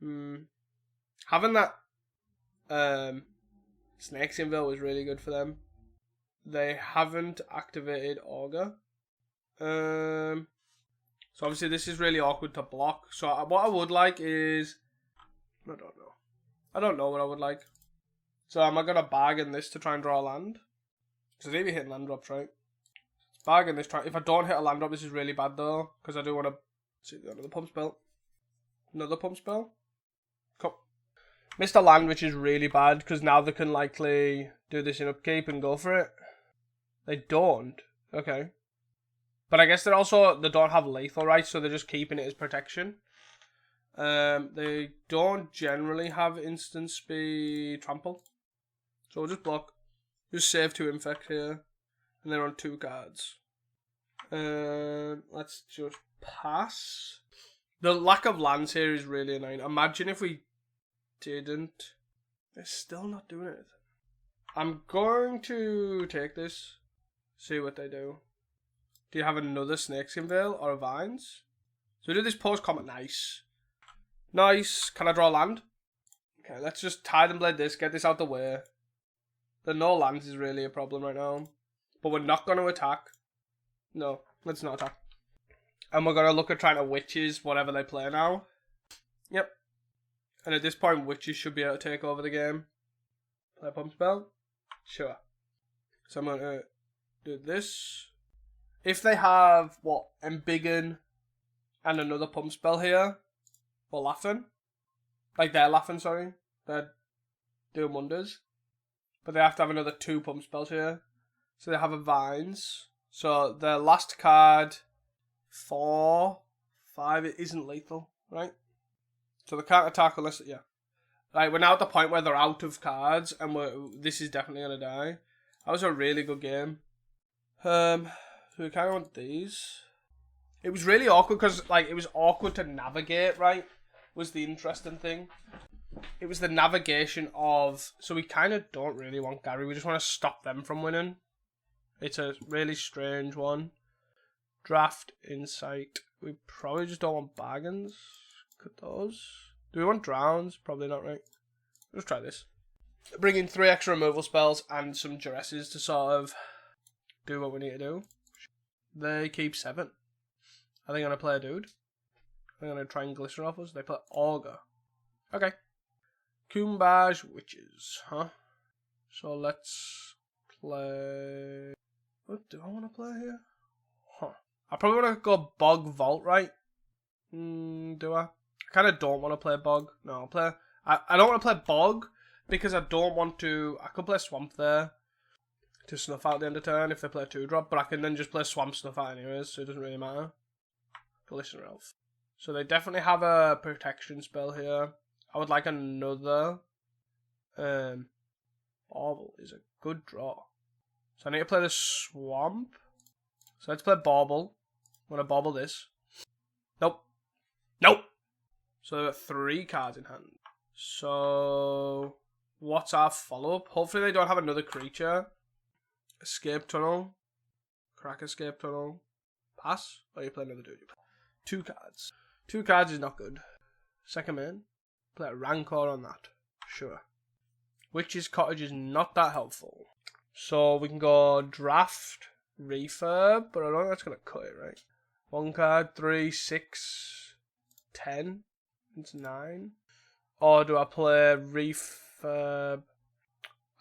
Having that Snakeskin Veil was really good for them. They haven't activated Augur. So obviously this is really awkward to block. So what I would like is... I don't know. I don't know what I would like. So am I going to bargain this to try and draw a land? Because I think we hit land drops, right? Bargain this. If I don't hit a land drop, this is really bad though. Because I do want to... See, another pump spell. Another pump spell. Come. Missed a land, which is really bad. Because now they can likely do this in upkeep and go for it. They don't. Okay. But I guess they don't have lethal, right? So they're just keeping it as protection. They don't generally have instant speed trample. So we'll just block. Just save 2 infect here. And they're on 2 cards. Let's just pass. The lack of lands here is really annoying. Imagine if we didn't. They're still not doing it. I'm going to take this. See what they do. Do you have another Snakeskin Veil or a Vines? So we do this post-combat. Nice. Nice. Can I draw land? Okay, let's just Titan Blade this. Get this out the way. The no lands is really a problem right now. But we're not going to attack. No, let's not attack. And we're going to look at trying to witches whatever they play now. Yep. And at this point, witches should be able to take over the game. Play a pump spell? Sure. So I'm going to do this. If they have, what, Embiggen and another pump spell here, we're laughing. Like, they're laughing, sorry. They're doing wonders. But they have to have another 2 pump spells here. So they have a Vines. So the last card, 4, 5, it isn't lethal, right? So they can't attack unless, yeah. Right, we're now at the point where they're out of cards, and this is definitely going to die. That was a really good game. So we kind of want these. It was really awkward because, like, it was awkward to navigate, right? Was the interesting thing. It was the navigation of... So we kind of don't really want Gary. We just want to stop them from winning. It's a really strange one. Draft, Insight. We probably just don't want bargains. Cut those. Do we want drowns? Probably not, right? Let's try this. Bring in 3 extra removal spells and some duresses to sort of do what we need to do. They keep 7. Are they going to play a dude? Are they going to try and glister off us? They play Augur. Okay. Kumbaj Witches, huh? So let's play... What do I want to play here? Huh. I probably want to go Bog Vault, right? Do I? I kind of don't want to play Bog. No, I'll play... I don't want to play Bog because I don't want to... I could play Swamp there to snuff out the end of turn if they play 2-drop, but I can then just play Swamp Snuff out anyways, so it doesn't really matter. Glistener Elf. So they definitely have a protection spell here. I would like another. Bauble is a good draw. So I need to play the Swamp. So let's play Bauble. I'm going to Bauble this. Nope. Nope. So there are 3 cards in hand. So what's our follow-up? Hopefully they don't have another creature. Escape Tunnel. Crack Escape Tunnel. Pass. Or you play another dude. 2 cards. 2 cards is not good. Second main. Play a Rancor on that. Sure. Witch's Cottage is not that helpful. So we can go Draft, Refurb, but I don't think that's going to cut it, right? 1 card, 3, 6, 10. It's 9. Or do I play Refurb?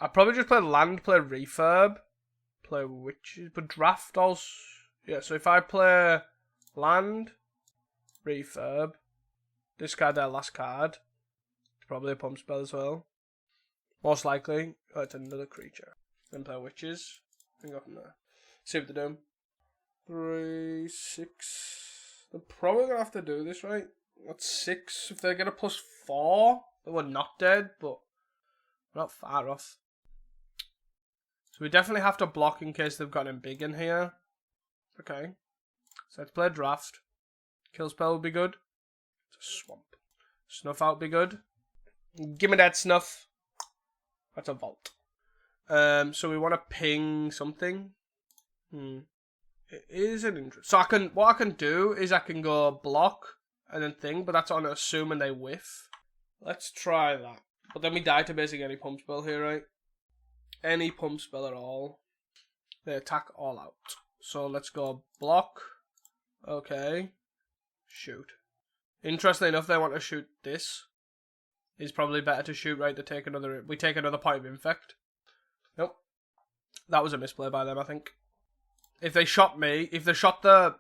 I probably just play Land, play Refurb, play Witches, but Draft also... Yeah, so if I play Land, Refurb, discard their last card, it's probably a pump spell as well. Most likely, it's another creature. Then play Witches, and go from there. See what they do. 3, 6... They're probably going to have to do this, right? That's 6. If they get a +4, they were not dead, but we're not far off. So we definitely have to block in case they've got him big in here. Okay. So let's play Draft. Kill spell would be good. It's a Swamp. Snuff out would be good. Give me that Snuff. That's a Vault. So we want to ping something. It is an interest. So what I can do is I can go block and then thing, but that's on assuming they whiff. Let's try that. But then we die to basically any pump spell here, right? Any pump spell at all. They attack all out. So let's go block. Okay. Shoot. Interestingly enough, they want to shoot this. It's probably better to shoot, right? We take another point of infect. Nope. That was a misplay by them, I think. If they shot me, if they shot the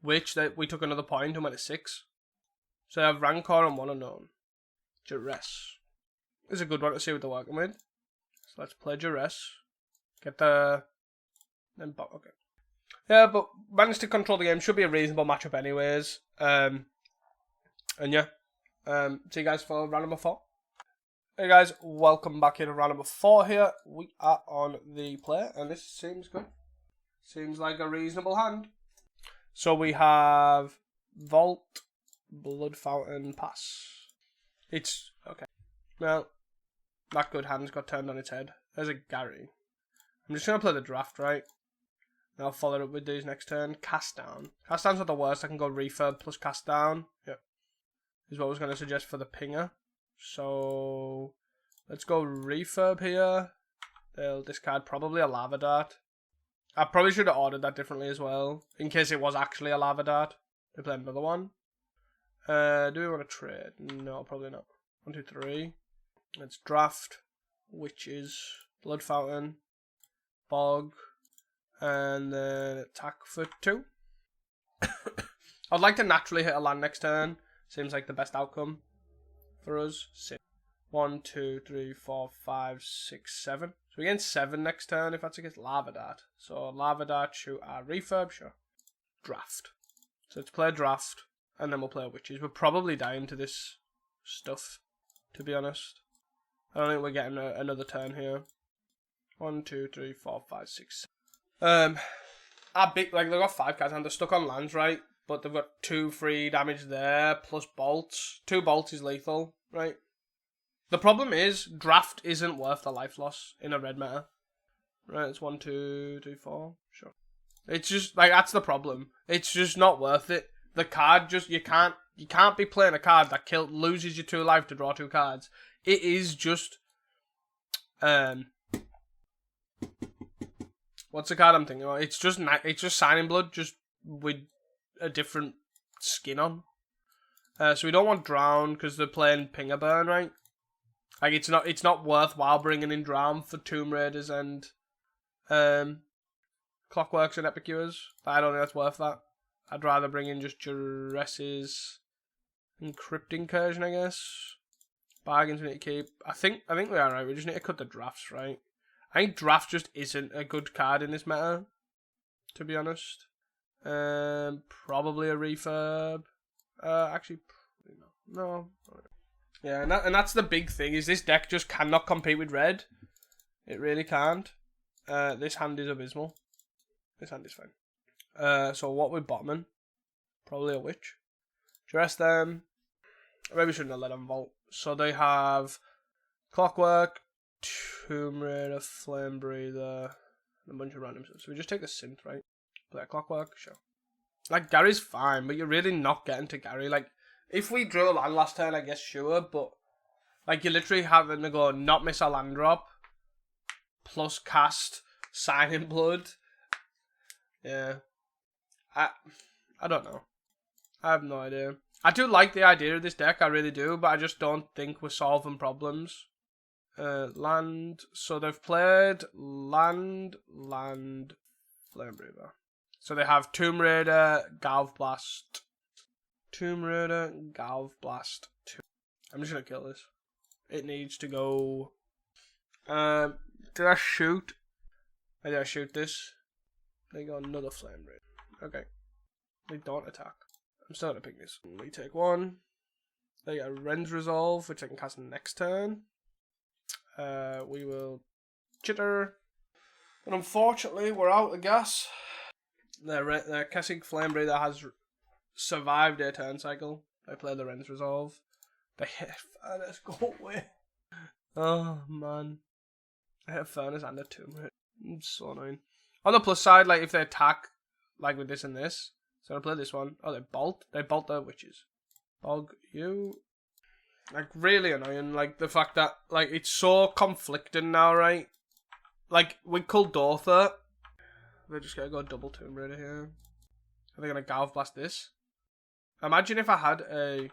witch, we took another point and went to 6. So I have Rancor and 1 unknown. Duress. This is a good one to see what they're working with. So let's play Duress. Get the... Then okay. Yeah, but managed to control the game. Should be a reasonable matchup anyways. And yeah. See you guys for round number 4. Hey guys, welcome back here to round number 4 here. We are on the play, and this seems good. Seems like a reasonable hand. So we have Vault, Blood Fountain, Pass. It's okay. Well, that good hand's got turned on its head. There's a Gary. I'm just going to play the Draft, right? And I'll follow it up with these next turn. Cast Down. Cast Down's not the worst. I can go Refurb plus Cast Down. Yep. Is what I was going to suggest for the Pinger. So, let's go Refurb here. They'll discard probably a lava dart. I probably should have ordered that differently as well, in case it was actually a lava dart. They play another one. Do we want to trade? No, probably not. 1, 2, 3. Let's draft. Witches. Blood Fountain. Bog. And then attack for 2. I'd like to naturally hit a land next turn. Seems like the best outcome for us. 6. 1, 2, 3, 4, 5, 6, 7. So we gain 7 next turn if that's against Lava Dart. So Lava Dart, shoot our refurb, sure. Draft. So let's play draft, and then we'll play witches. We're probably dying to this stuff, to be honest. I don't think we're getting another turn here. 1, 2, 3, 4, 5, 6, 7. They've got 5 cards and they're stuck on lands, right? But they've got 2 free damage there, plus bolts. 2 bolts is lethal, right? The problem is, draft isn't worth the life loss in a red meta. Right, it's 1, 2, 3, 4, sure. It's just, that's the problem. It's just not worth it. The card just, you can't be playing a card that loses you 2 life to draw 2 cards. It is just, what's the card I'm thinking about? It's just Signing Blood, just with a different skin on. So we don't want Drown, because they're playing Pinger Burn, right? It's not worthwhile bringing in Drown for Tomb Raiders and Clockworks and Epicures. I don't think that's worth that. I'd rather bring in just Duresses and Crypt Incursion, I guess. Bargains we need to keep. I think we are right. We just need to cut the drafts, right? I think draft just isn't a good card in this meta, to be honest. Probably a refurb. Actually, no. Yeah, and that's the big thing, is this deck just cannot compete with red. It really can't. This hand is abysmal. This hand is fine. So what we're bottoming? Probably a witch. Dress them. Maybe shouldn't have let them vault. So they have Clockwork, Tomb Raider, Flame Breather, and a bunch of random stuff. So we just take the synth, right? Play Clockwork, sure. Gary's fine, but you're really not getting to Gary. If we drew a land last turn, I guess sure, but you're literally having to go not miss a land drop, plus cast Signing Blood. Yeah. I don't know. I have no idea. I do like the idea of this deck, I really do, but I just don't think we're solving problems. Land. So they've played land, Flame Breather. So they have Tomb Raider, Galv Blast. Tomb Raider, Galv Blast 2. I'm just gonna kill this. It needs to go. Did I shoot? Did I shoot this? They got another Flame Raider. Okay. They don't attack. I'm still gonna pick this. We take 1. They got Ren's Resolve, which I can cast next turn. We will chitter. And unfortunately, we're out of gas. Their Kessig Flame Breather has survived their turn cycle. They play the Ren's Resolve. They hit Furnace, go away. Oh man. I hit Furnace and a Tomb Raider. It's so annoying. On the plus side, if they attack, with this and this, so I'll play this one. Oh, they bolt the witches. Bog you. Really annoying. The fact that, it's so conflicting now, right? With Kuldotha, they're just gonna go double Tomb Raider here. Are they gonna Galv Blast this? Imagine if I had a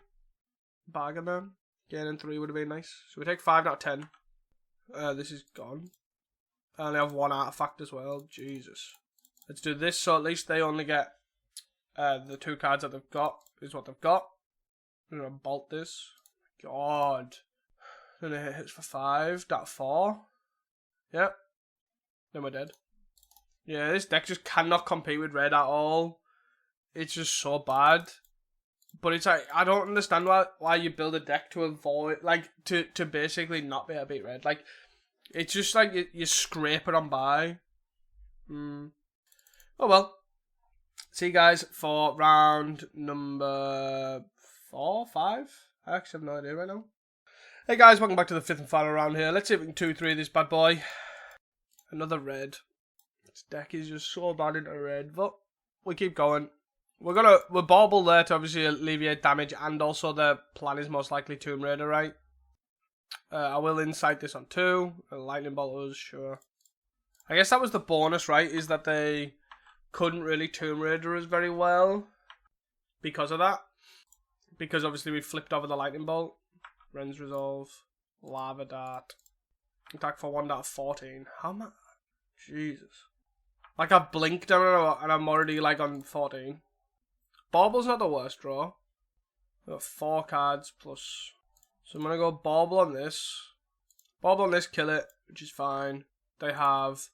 Bargain Man. Gaining 3 would have been nice. So we take 5 out of 10. This is gone. I only have 1 artifact as well. Jesus. Let's do this, so at least they only get the 2 cards that they've got, is what they've got. I'm gonna bolt this. God. Then it hits for 5. That 4. Yep. Then we're dead. Yeah, this deck just cannot compete with red at all. It's just so bad. But it's I don't understand why you build a deck to avoid, to basically not be able to beat red. It's just you scrape it on by. Oh well. See you guys for round number 4, 5? I actually have no idea right now. Hey guys, welcome back to the 5th and final round here. Let's see if we can 2-3 this bad boy. Another red. This deck is just so bad into red, but we keep going. We're bauble there to obviously alleviate damage, and also the plan is most likely Tomb Raider, right? I will insight this on 2. Lightning Bolt us, sure. I guess that was the bonus, right? Is that they couldn't really Tomb Raider us very well because of that. Because obviously we flipped over the lightning bolt. Rends Resolve. Lava Dart. Attack for 1 out of 14. How much? Jesus. Like I've blinked and I'm already like on 14. Bauble's not the worst draw. We've got 4 cards plus. So I'm going to go Bauble on this. Bauble on this, kill it, which is fine. They have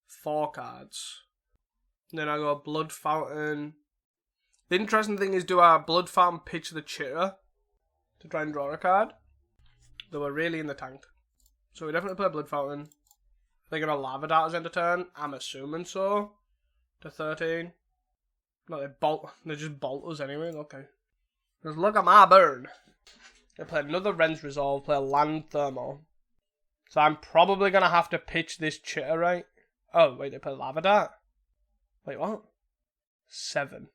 4 cards. And then I go Blood Fountain. The interesting thing is, do I Blood Fountain pitch the Chitter to try and draw a card? They were really in the tank. So we definitely play Blood Fountain. They're going to Lava Dart as end of turn. I'm assuming so. To 13. No, they just bolt us anyway. Okay. Just look at my burn. They play another Rends Resolve, play a Land Thermal. So I'm probably going to have to pitch this Chitter, right? Oh, wait, they play Lava Dart? Wait, what? 7.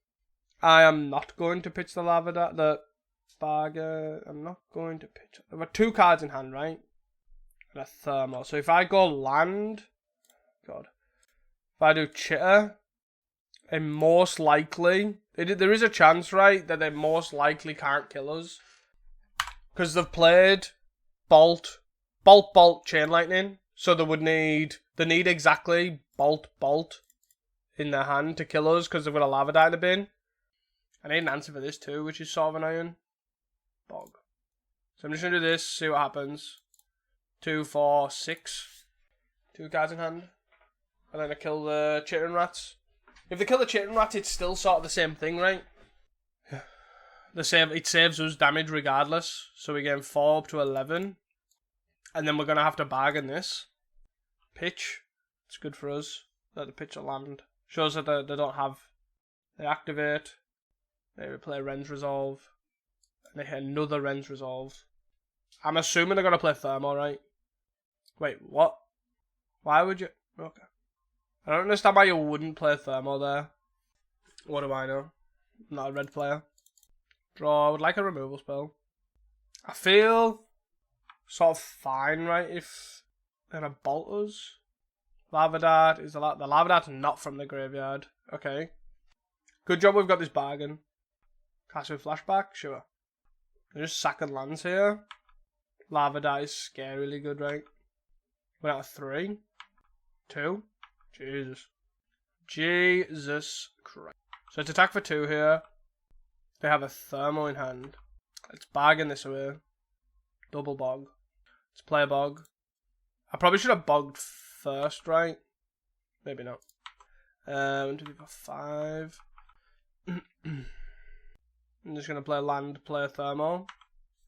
I am not going to pitch the Lava Dart. The Barger. I'm not going to pitch. There were 2 cards in hand, right? And a Thermal. So if I go Land. God. If I do Chitter. And most likely. There is a chance, right? That they most likely can't kill us. Because they've played Bolt, Chain Lightning. So they need exactly Bolt in their hand to kill us because they've got a Lava Dart in the bin. I need an answer for this too, which is sort of annoying. Bog. So I'm just going to do this, see what happens. 2, 4, 6. 2 cards in hand. And then I kill the Chittering Rats. If they kill the Chittering Rats, it's still sort of the same thing, right? It saves us damage regardless. So we get 4 up to 11. And then we're going to have to bargain this. Pitch. It's good for us. That the pitch a land. Shows that they don't have. They activate. They play Rends Resolve. And they hit another Rends Resolve. I'm assuming they're going to play Thermal, right? Wait, what? Why would you? Okay. I don't understand why you wouldn't play Thermal there. What do I know? I'm not a red player. Draw. I would like a removal spell. I feel sort of fine, right? If they're going to bolt us. Lava Dart is the Lava Dart's not from the graveyard. Okay. Good job we've got this bargain. Cast with Flashback? Sure. They're just sacking lands here. Lava Dart is scarily good, right? We're out of 3. 2. Jesus Christ. So it's attack for 2 here. They have a Thermal in hand. Let's bargain this away. Double Bog. Let's play a Bog. I probably should have bogged first, right? Maybe not. 1, 2, 3, 4, 5. I'm just going to play land, play a Thermal.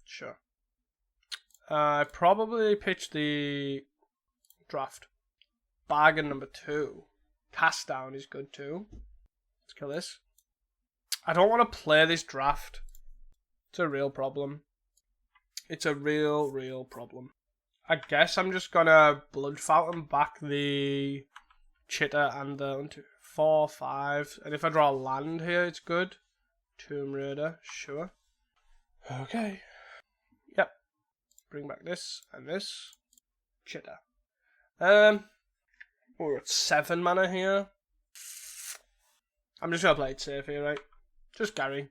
Sure. I probably pitch the draft. Bargain number 2. Cast down is good too. Let's kill this. I don't want to play this draft. It's a real problem. It's a real problem. I guess I'm just going to Blood Fountain back the Chitter and the 1, 2, 4, 5. And if I draw a land here, it's good. Tomb Raider, sure. Okay. Yep. Bring back this and this. Chitter. We're at 7 mana here. I'm just going to play it safe here, right? Just Gary.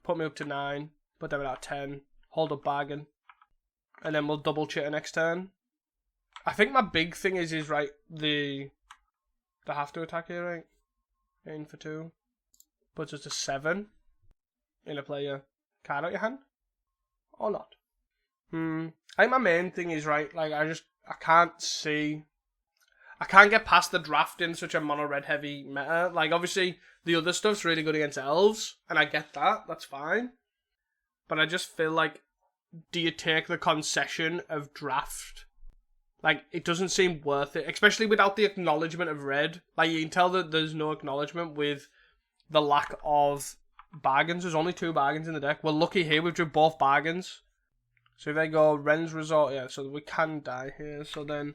Put me up to 9. Put them at 10. Hold up bargain. And then we'll double Chitter next turn. I think my big thing is right, they have to attack here, right? In for 2. Puts us to 7. In a player card out your hand. Or not. I think my main thing is, right, like, I can't see. I can't get past the draft in such a mono red heavy meta. Like, obviously, the other stuff's really good against elves, and I get that. That's fine. But I just feel like, do you take the concession of draft? Like, it doesn't seem worth it, especially without the acknowledgement of red. Like, you can tell that there's no acknowledgement with the lack of bargains. There's only 2 bargains in the deck. We're lucky here, we've drew both bargains. So if they go Rends Resort, yeah, so we can die here. So then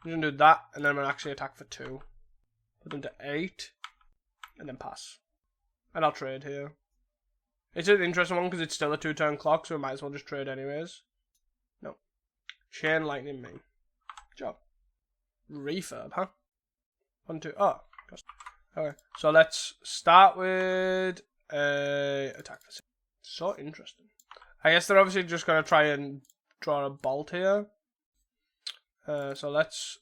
we're going to do that, and then I'm going to actually attack for 2. Put them to 8, and then pass. And I'll trade here. It's an interesting one because it's still a 2-turn clock, so we might as well just trade anyways. No. Chain Lightning me. Good job. refurb, huh? 1, 2. Oh, okay. So let's start with attack for 6. So interesting. I guess they're obviously just gonna try and draw a bolt here. So let's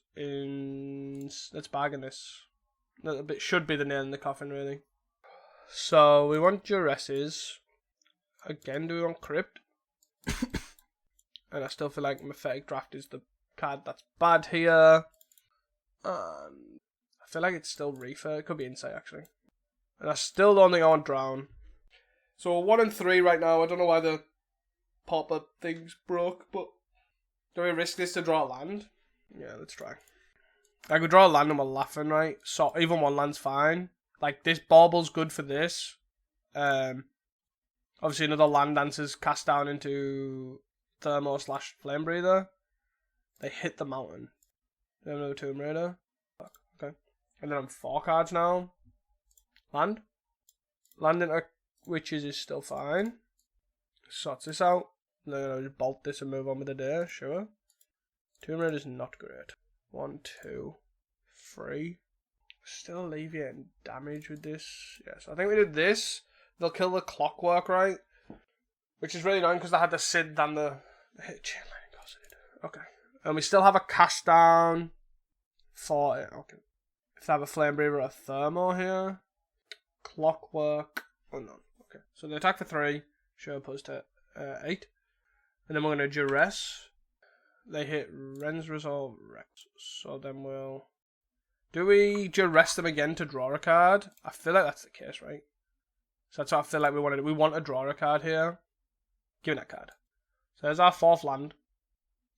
bargain this. That bit should be the nail in the coffin, really. So we want duresses. Again, do we want crypt? And I still feel like Mephetic Draft is the card that's bad here. And I feel like it's still Reefer. It could be Insight, actually. And I still don't think I want Drown. So we're 1 and 3 right now. I don't know why the pop-up thing's broke, but do we risk this to draw a land? Yeah, let's try. I could draw a land and we're laughing, right? So even 1 land's fine. Like, this Bauble's good for this. Obviously another land dancer's cast down into Thermo / Flame Breather. They hit the mountain. They have another Tomb Raider. Okay. And then I'm 4 cards now. Land. Land into Witches is still fine. Sorts this out. Then I'll just bolt this and move on with the day, sure. Tomb Raider's not great. 1, 2, 3. Still alleviating damage with this. Yes, I think we did this. They'll kill the Clockwork, right? Which is really annoying because they had the Sid and the hit chain lightning. Of course I did. Okay. And we still have a cast down for it. Okay. If they have a Flame Breather or a Thermo here. Clockwork. Oh no. Okay. So they attack for 3. Sure, opposed to 8. And then we're going to Duress. They hit Ren's Resolve Rex. So then we'll... Do we Duress them again to draw a card? I feel like that's the case, right? So that's what I feel like we want to do. We want to draw a card here. Give me that card. So there's our 4th land.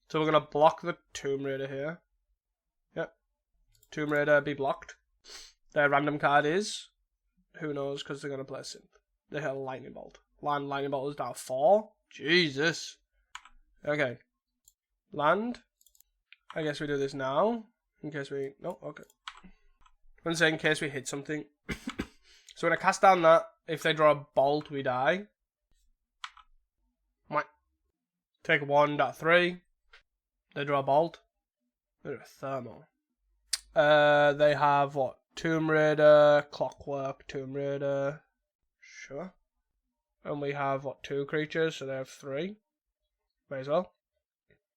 So we're going to block the Tomb Raider here. Yep. Tomb Raider be blocked. Their random card is... Who knows, because they're going to play a synth. They hit a Lightning Bolt. Lightning Bolt is down 4. Jesus. Okay. Land. I guess we do this now. In case we... No, okay. I'm saying in case we hit something. So we're going to cast down that. If they draw a bolt, we die. Take 1.3. They draw a bolt. They do a Thermo. They have what? Tomb Raider, Clockwork, Tomb Raider. Sure. And we have what? 2 creatures, so they have 3. May as well.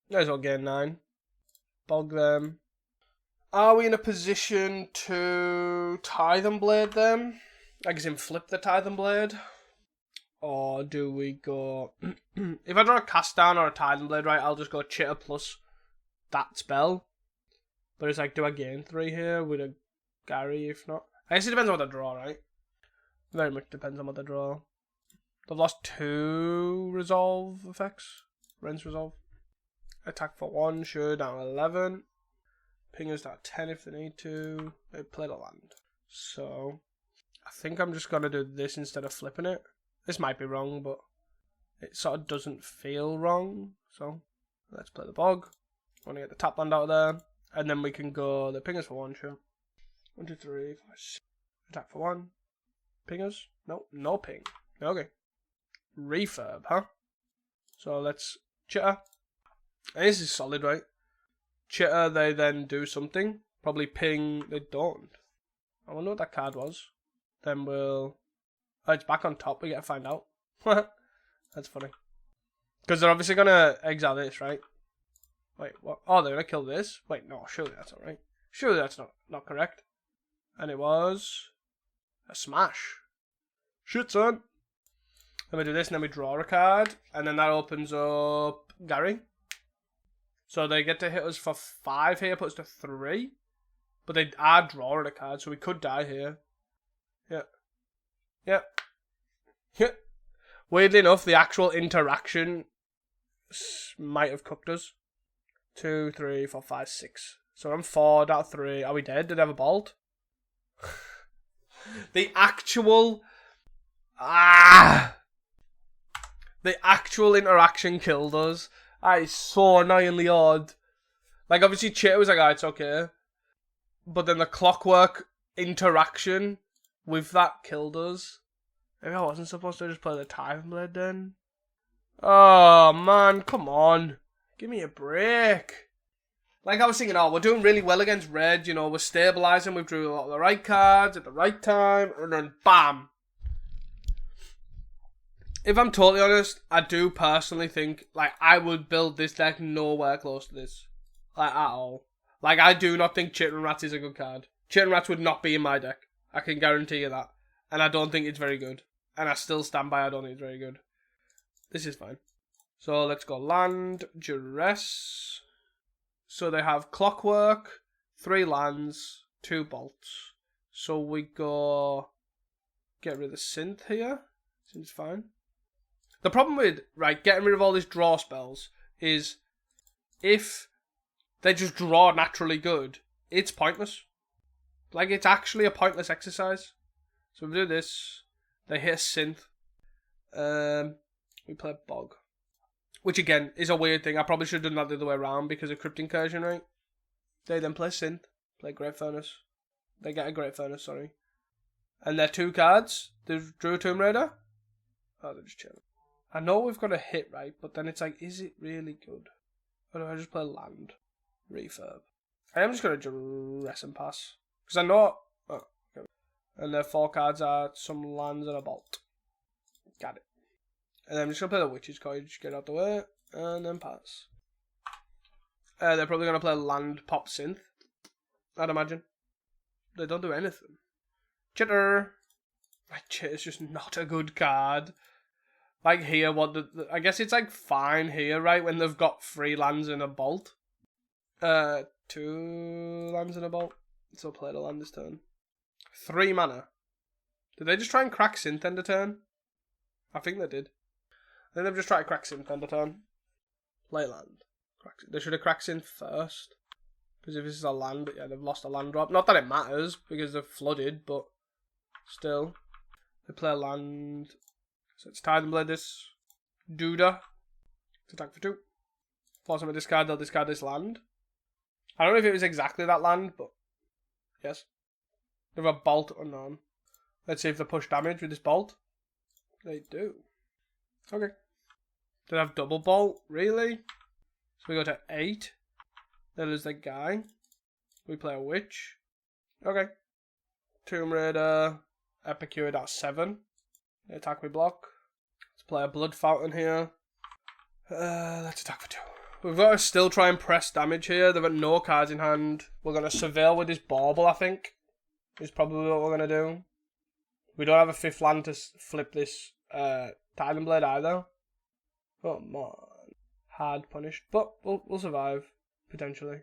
May as well gain 9. Bog them. Are we in a position to Tithe Blade them? Like as in flip the Tithe Blade? Or do we go... If I draw a cast down or a Tithe Blade, right, I'll just go Chitter plus that spell. But it's like, do I gain 3 here with a Gary if not? I guess it depends on what I draw, right? Very much depends on what I draw. They've lost 2 resolve effects. Ren's Resolve. Attack for 1, sure, down 11. Pingers down 10 if they need to. They played a land. So, I think I'm just going to do this instead of flipping it. This might be wrong, but it sort of doesn't feel wrong. So, let's play the bog. Want to get the tap land out of there. And then we can go the pingers for 1, sure. 1, 2, 3, 4, 6. Attack for 1. Pingers? No, no ping. Okay. Refurb, huh? So let's chitter. And this is solid, right? Chitter, they then do something. Probably ping, they don't. I wonder what that card was. Then we'll... Oh, it's back on top, we get to find out. That's funny. Because they're obviously going to exile this, right? Wait, what? Oh, they're going to kill this? Wait, no, surely that's not right. Surely that's not correct. And it was... a smash. Shit, son. Then we do this, and then we draw a card. And then that opens up Gary. So they get to hit us for 5 here, puts to 3. But they are drawing a card, so we could die here. Yeah. Yeah. Yeah. Weirdly enough, the actual interaction might have cooked us. 2, 3, 4, 5, 6. So I'm 4.3. Are we dead? Did I have a bolt? The actual... The actual interaction killed us. That is so annoyingly odd. Like, obviously, Chitter was like, oh, it's okay. But then the Clockwork interaction with that killed us. Maybe I wasn't supposed to just play the Time Blade then. Oh, man, come on. Give me a break. Like I was thinking, oh, we're doing really well against red, you know, we're stabilising, we've drew a lot of the right cards at the right time, and then BAM! If I'm totally honest, I do personally think, like, I would build this deck nowhere close to this. Like, at all. Like, I do not think Chittering Rats is a good card. Chittering Rats would not be in my deck. I can guarantee you that. And I don't think it's very good. And I still stand by I don't think it's very good. This is fine. So let's go land, duress. So they have clockwork, 3 lands, 2 bolts. So we go get rid of the synth here. Seems fine. The problem with, right, getting rid of all these draw spells is if they just draw naturally good, it's pointless. Like, it's actually a pointless exercise. So we do this. They hit a synth. We play Bog. Which, again, is a weird thing. I probably should have done that the other way around because of Crypt Incursion, right? They then play Synth. Play Great Furnace. They get a Great Furnace, sorry. And their 2 cards. They drew a Tomb Raider. Oh, they're just chilling. I know we've got a hit, right? But then it's like, is it really good? Or do I just play Land? Refurb. I am just going to duress and pass. Because I know... Oh, okay. And their 4 cards are some lands and a bolt. Got it. And then I'm just going to play the Witch's Cottage, get out the way, and then pass. They're probably going to play Land Pop Synth, I'd imagine. They don't do anything. Chitter! Like, Chitter's just not a good card. Like here, I guess it's like fine here, right, when they've got 3 lands and a bolt. 2 lands and a bolt. So play the land this turn. 3 mana. Did they just try and crack Synth end of turn? I think they did. I think they've just tried to crack Synth end of turn. Play land. They should have cracked Synth first. Because if this is a land, yeah, they've lost a land drop. Not that it matters, because they're flooded, but still. They play a land. So it's Tide and Blade this. Duda. It's attack for 2. Force them to discard, they'll discard this land. I don't know if it was exactly that land, but yes. They have a bolt unknown. Let's see if they push damage with this bolt. They do. Okay. They have double bolt, really? So we go to 8. Then there's the guy. We play a witch. Okay. Tomb Raider. Epicure at 7. They attack, we block. Let's play a Blood Fountain here. Let's attack for 2. We've got to still try and press damage here. They've got no cards in hand. We're going to Surveil with this Bauble, I think. Is probably what we're going to do. We don't have a 5th land to flip this Titan Blade either. Oh man. Hard punished. But we'll survive. Potentially.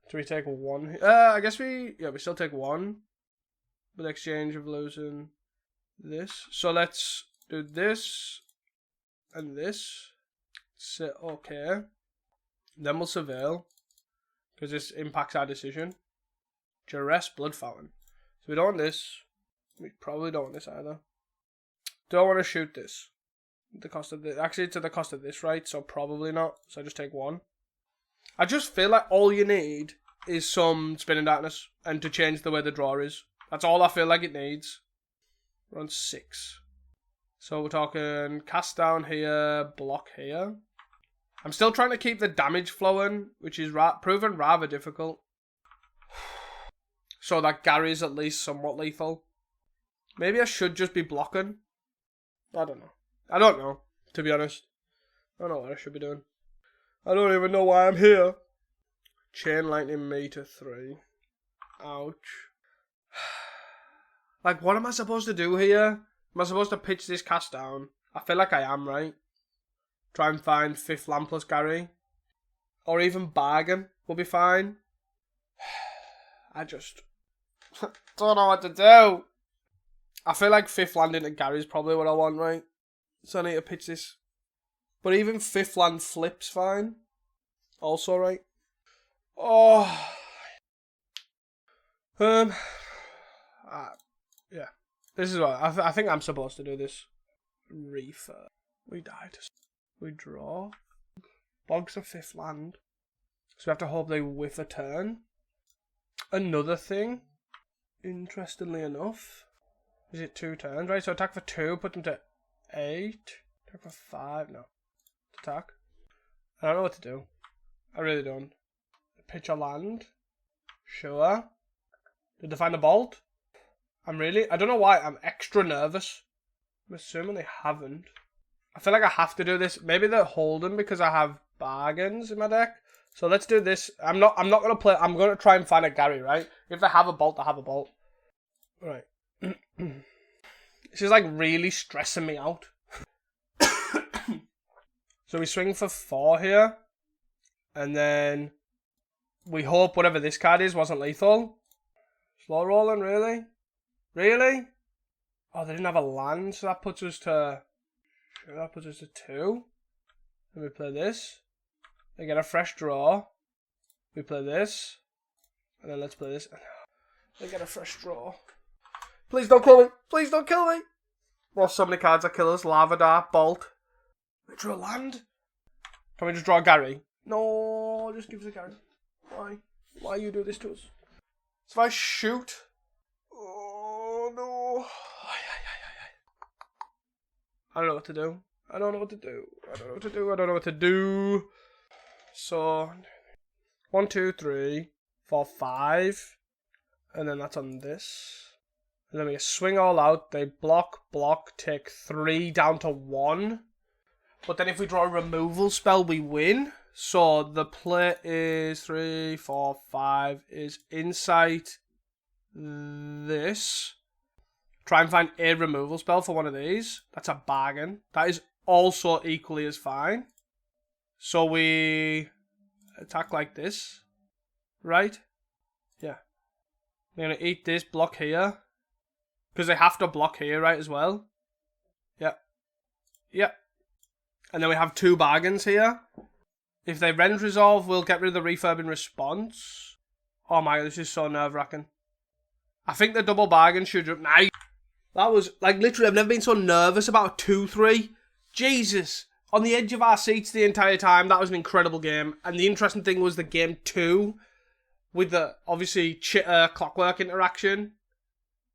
So we take 1. I guess we still take 1. With exchange of losing this. So let's do this. And this. Sit okay. Then we'll Surveil. Because this impacts our decision. Duress Blood Fountain. So we don't want this. We probably don't want this either. Don't want to shoot this. The cost of this. Actually, it's at the cost of this, right? So probably not. So I just take 1. I just feel like all you need is some Spinning Darkness. And to change the way the draw is. That's all I feel like it needs. We're on 6. So we're talking cast down here, block here. I'm still trying to keep the damage flowing, which is proven rather difficult. So that Gary's at least somewhat lethal. Maybe I should just be blocking. I don't know, to be honest. I don't know what I should be doing. I don't even know why I'm here. Chain Lightning me to 3. Ouch. Like, what am I supposed to do here? Am I supposed to pitch this cast down? I feel like I am, right? Try and find 5th land plus Gary. Or even bargain will be fine. I just don't know what to do. I feel like 5th land into Gary is probably what I want, right? So I need to pitch this. But even 5th land flips fine. Also, right? Oh. Yeah. This is what I think I'm supposed to do this. Refurb. We died. We draw. Bog's a 5th land. So we have to hope they whiff a turn. Another thing. Interestingly enough. Is it 2 turns, right? So attack for 2, put them to 8. Attack for 5, no. Attack. I don't know what to do. I really don't. pitch a land? Sure. Did they find a bolt? I don't know why, I'm extra nervous. I'm assuming they haven't. I feel like I have to do this. Maybe they're holding because I have bargains in my deck. So let's do this. I'm not gonna play. I'm gonna try and find a Gary, right? If they have a bolt, I have a bolt. Right. This is like really stressing me out. So we swing for 4 here. And then we hope whatever this card is wasn't lethal. Slow rolling, really? Really? Oh, they didn't have a land, so that puts us to... Sure, that puts us to 2. Then we play this. They get a fresh draw. We play this. And then let's play this. They get a fresh draw. Please don't kill me. Please don't kill me. Well, so many cards that kill us. Lava Dart, Bolt. We draw land. Can we just draw Gary? No, just give us a Gary. Why? Why you do this to us? So if I shoot... Oh, no. I don't know what to do. I don't know what to do. I don't know what to do. I don't know what to do. So, 1, 2, 3, 4, 5. And then that's on this. And then we swing all out. They block, take 3 down to 1. But then if we draw a removal spell, we win. So the play is 3, 4, 5 is Insight. This. Try and find a removal spell for one of these. That's a bargain. That is also equally as fine. So we attack like this. Right? Yeah. We're going to eat this block here. Because they have to block here, right, as well. Yeah. Yeah. And then we have 2 bargains here. If they rend resolve, we'll get rid of the refurb in response. Oh my god, this is so nerve-wracking. I think the double bargain should... Nice. That was, like, literally, I've never been so nervous about a 2-3. Jesus. On the edge of our seats the entire time. That was an incredible game. And the interesting thing was the game 2, with the, obviously, chitter clockwork interaction,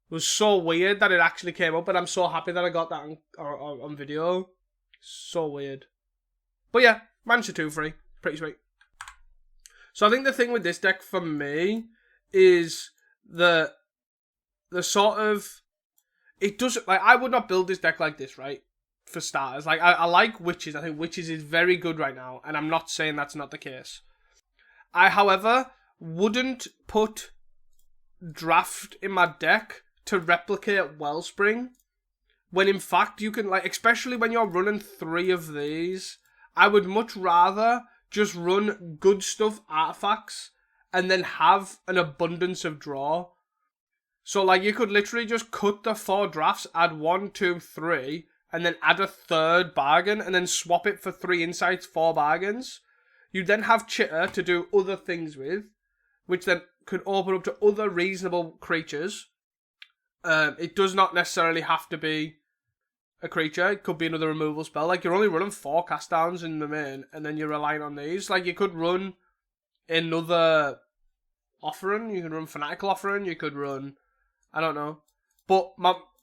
was so weird that it actually came up. And I'm so happy that I got that on video. So weird. But yeah, managed to 2-3. Pretty sweet. So I think the thing with this deck for me is the sort of... It doesn't... Like, I would not build this deck like this, right? For starters. Like, I like Witches. I think Witches is very good right now. And I'm not saying that's not the case. I, however, wouldn't put Draft in my deck to replicate Wellspring. When in fact you can, like, especially when you're running 3 of these, I would much rather just run good stuff artifacts and then have an abundance of draw. So, like, you could literally just cut the 4 drafts, add 1, 2, 3, and then add a 3rd bargain, and then swap it for 3 insights, 4 bargains. You then have Chitter to do other things with, which then could open up to other reasonable creatures. It does not necessarily have to be a creature. It could be another removal spell. Like, you're only running 4 cast downs in the main, and then you're relying on these. Like, you could run another Offering. You could run Fanatical Offering. You could run... I don't know. But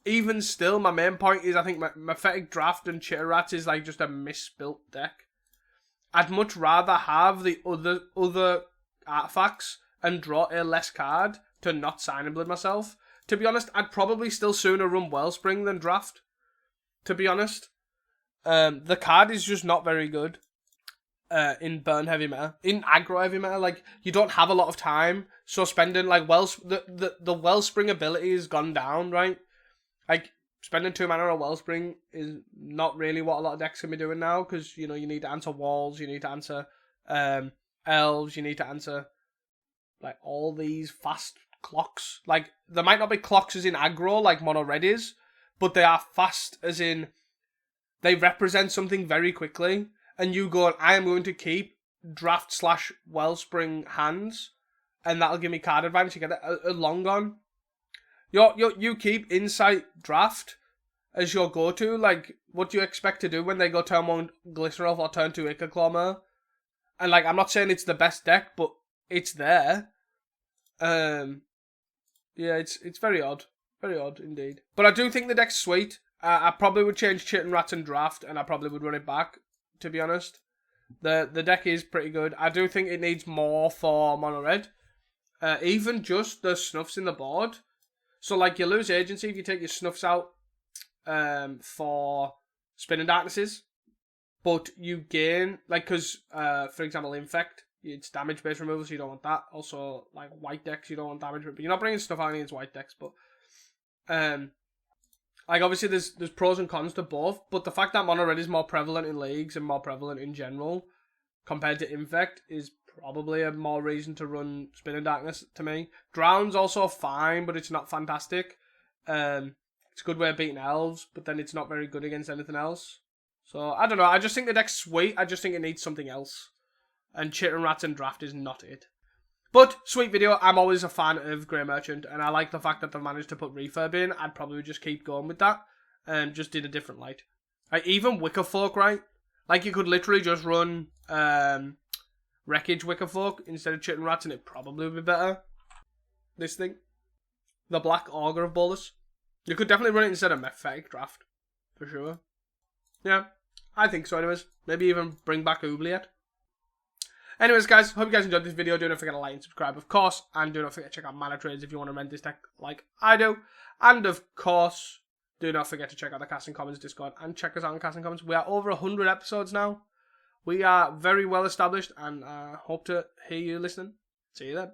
even still, my main point is I think Mephetic Draft and Chitter Rats is like just a misbuilt deck. I'd much rather have the other artifacts and draw a less card to not sign and blood myself. To be honest, I'd probably still sooner run Wellspring than Draft. To be honest. The card is just not very good in Burn Heavy Meta. In Aggro Heavy Meta, like, you don't have a lot of time. So spending, like, the Wellspring ability has gone down, right? Like, spending 2 mana on Wellspring is not really what a lot of decks can be doing now. Because, you know, you need to answer walls. You need to answer elves. You need to answer, like, all these fast clocks. Like, there might not be clocks as in aggro, like Mono Red is, but they are fast as in they represent something very quickly. And you go, I am going to keep Draft / Wellspring hands, and that'll give me card advantage. You get a long on. You keep Insight Draft as your go-to. Like, what do you expect to do when they go turn 1 Glycerol or turn 2 Ichaclomber? And, like, I'm not saying it's the best deck, but it's there. Yeah, it's very odd. Very odd, indeed. But I do think the deck's sweet. I probably would change Chitin Rats and Draft, and I probably would run it back, to be honest. The deck is pretty good. I do think it needs more for mono red. Even just the snuffs in the board. So like you lose agency if you take your snuffs out for spinning darknesses. But you gain, like, because, for example, Infect, it's damage-based removal, so you don't want that. Also, like, white decks, you don't want damage, but you're not bringing stuff out against white decks, but, like, obviously, there's pros and cons to both, but the fact that mono red is more prevalent in leagues and more prevalent in general, compared to Infect, is probably a more reason to run Spinning Darkness to me. Drown's also fine, but it's not fantastic. It's a good way of beating elves, but then it's not very good against anything else. So, I don't know. I just think the deck's sweet. I just think it needs something else. And Chittering Rats and Draft is not it. But, sweet video. I'm always a fan of Grey Merchant. And I like the fact that they've managed to put Refurb in. I'd probably just keep going with that. And just did a different light. Like, even Wicker Folk, right? Like, you could literally just run Wreckage Wicker Folk instead of Chittering Rats. And it'd probably be better. This thing. The Black Augur of Bolus. You could definitely run it instead of Mephetic Draft. For sure. Yeah. I think so anyways. Maybe even bring back Oubliette. Anyways, guys, hope you guys enjoyed this video. Do not forget to like and subscribe, of course. And do not forget to check out Manatraders if you want to rent this deck like I do. And, of course, do not forget to check out the Casting Commons Discord and check us out on Casting Commons. We are over 100 episodes now. We are very well established and hope to hear you listening. See you then.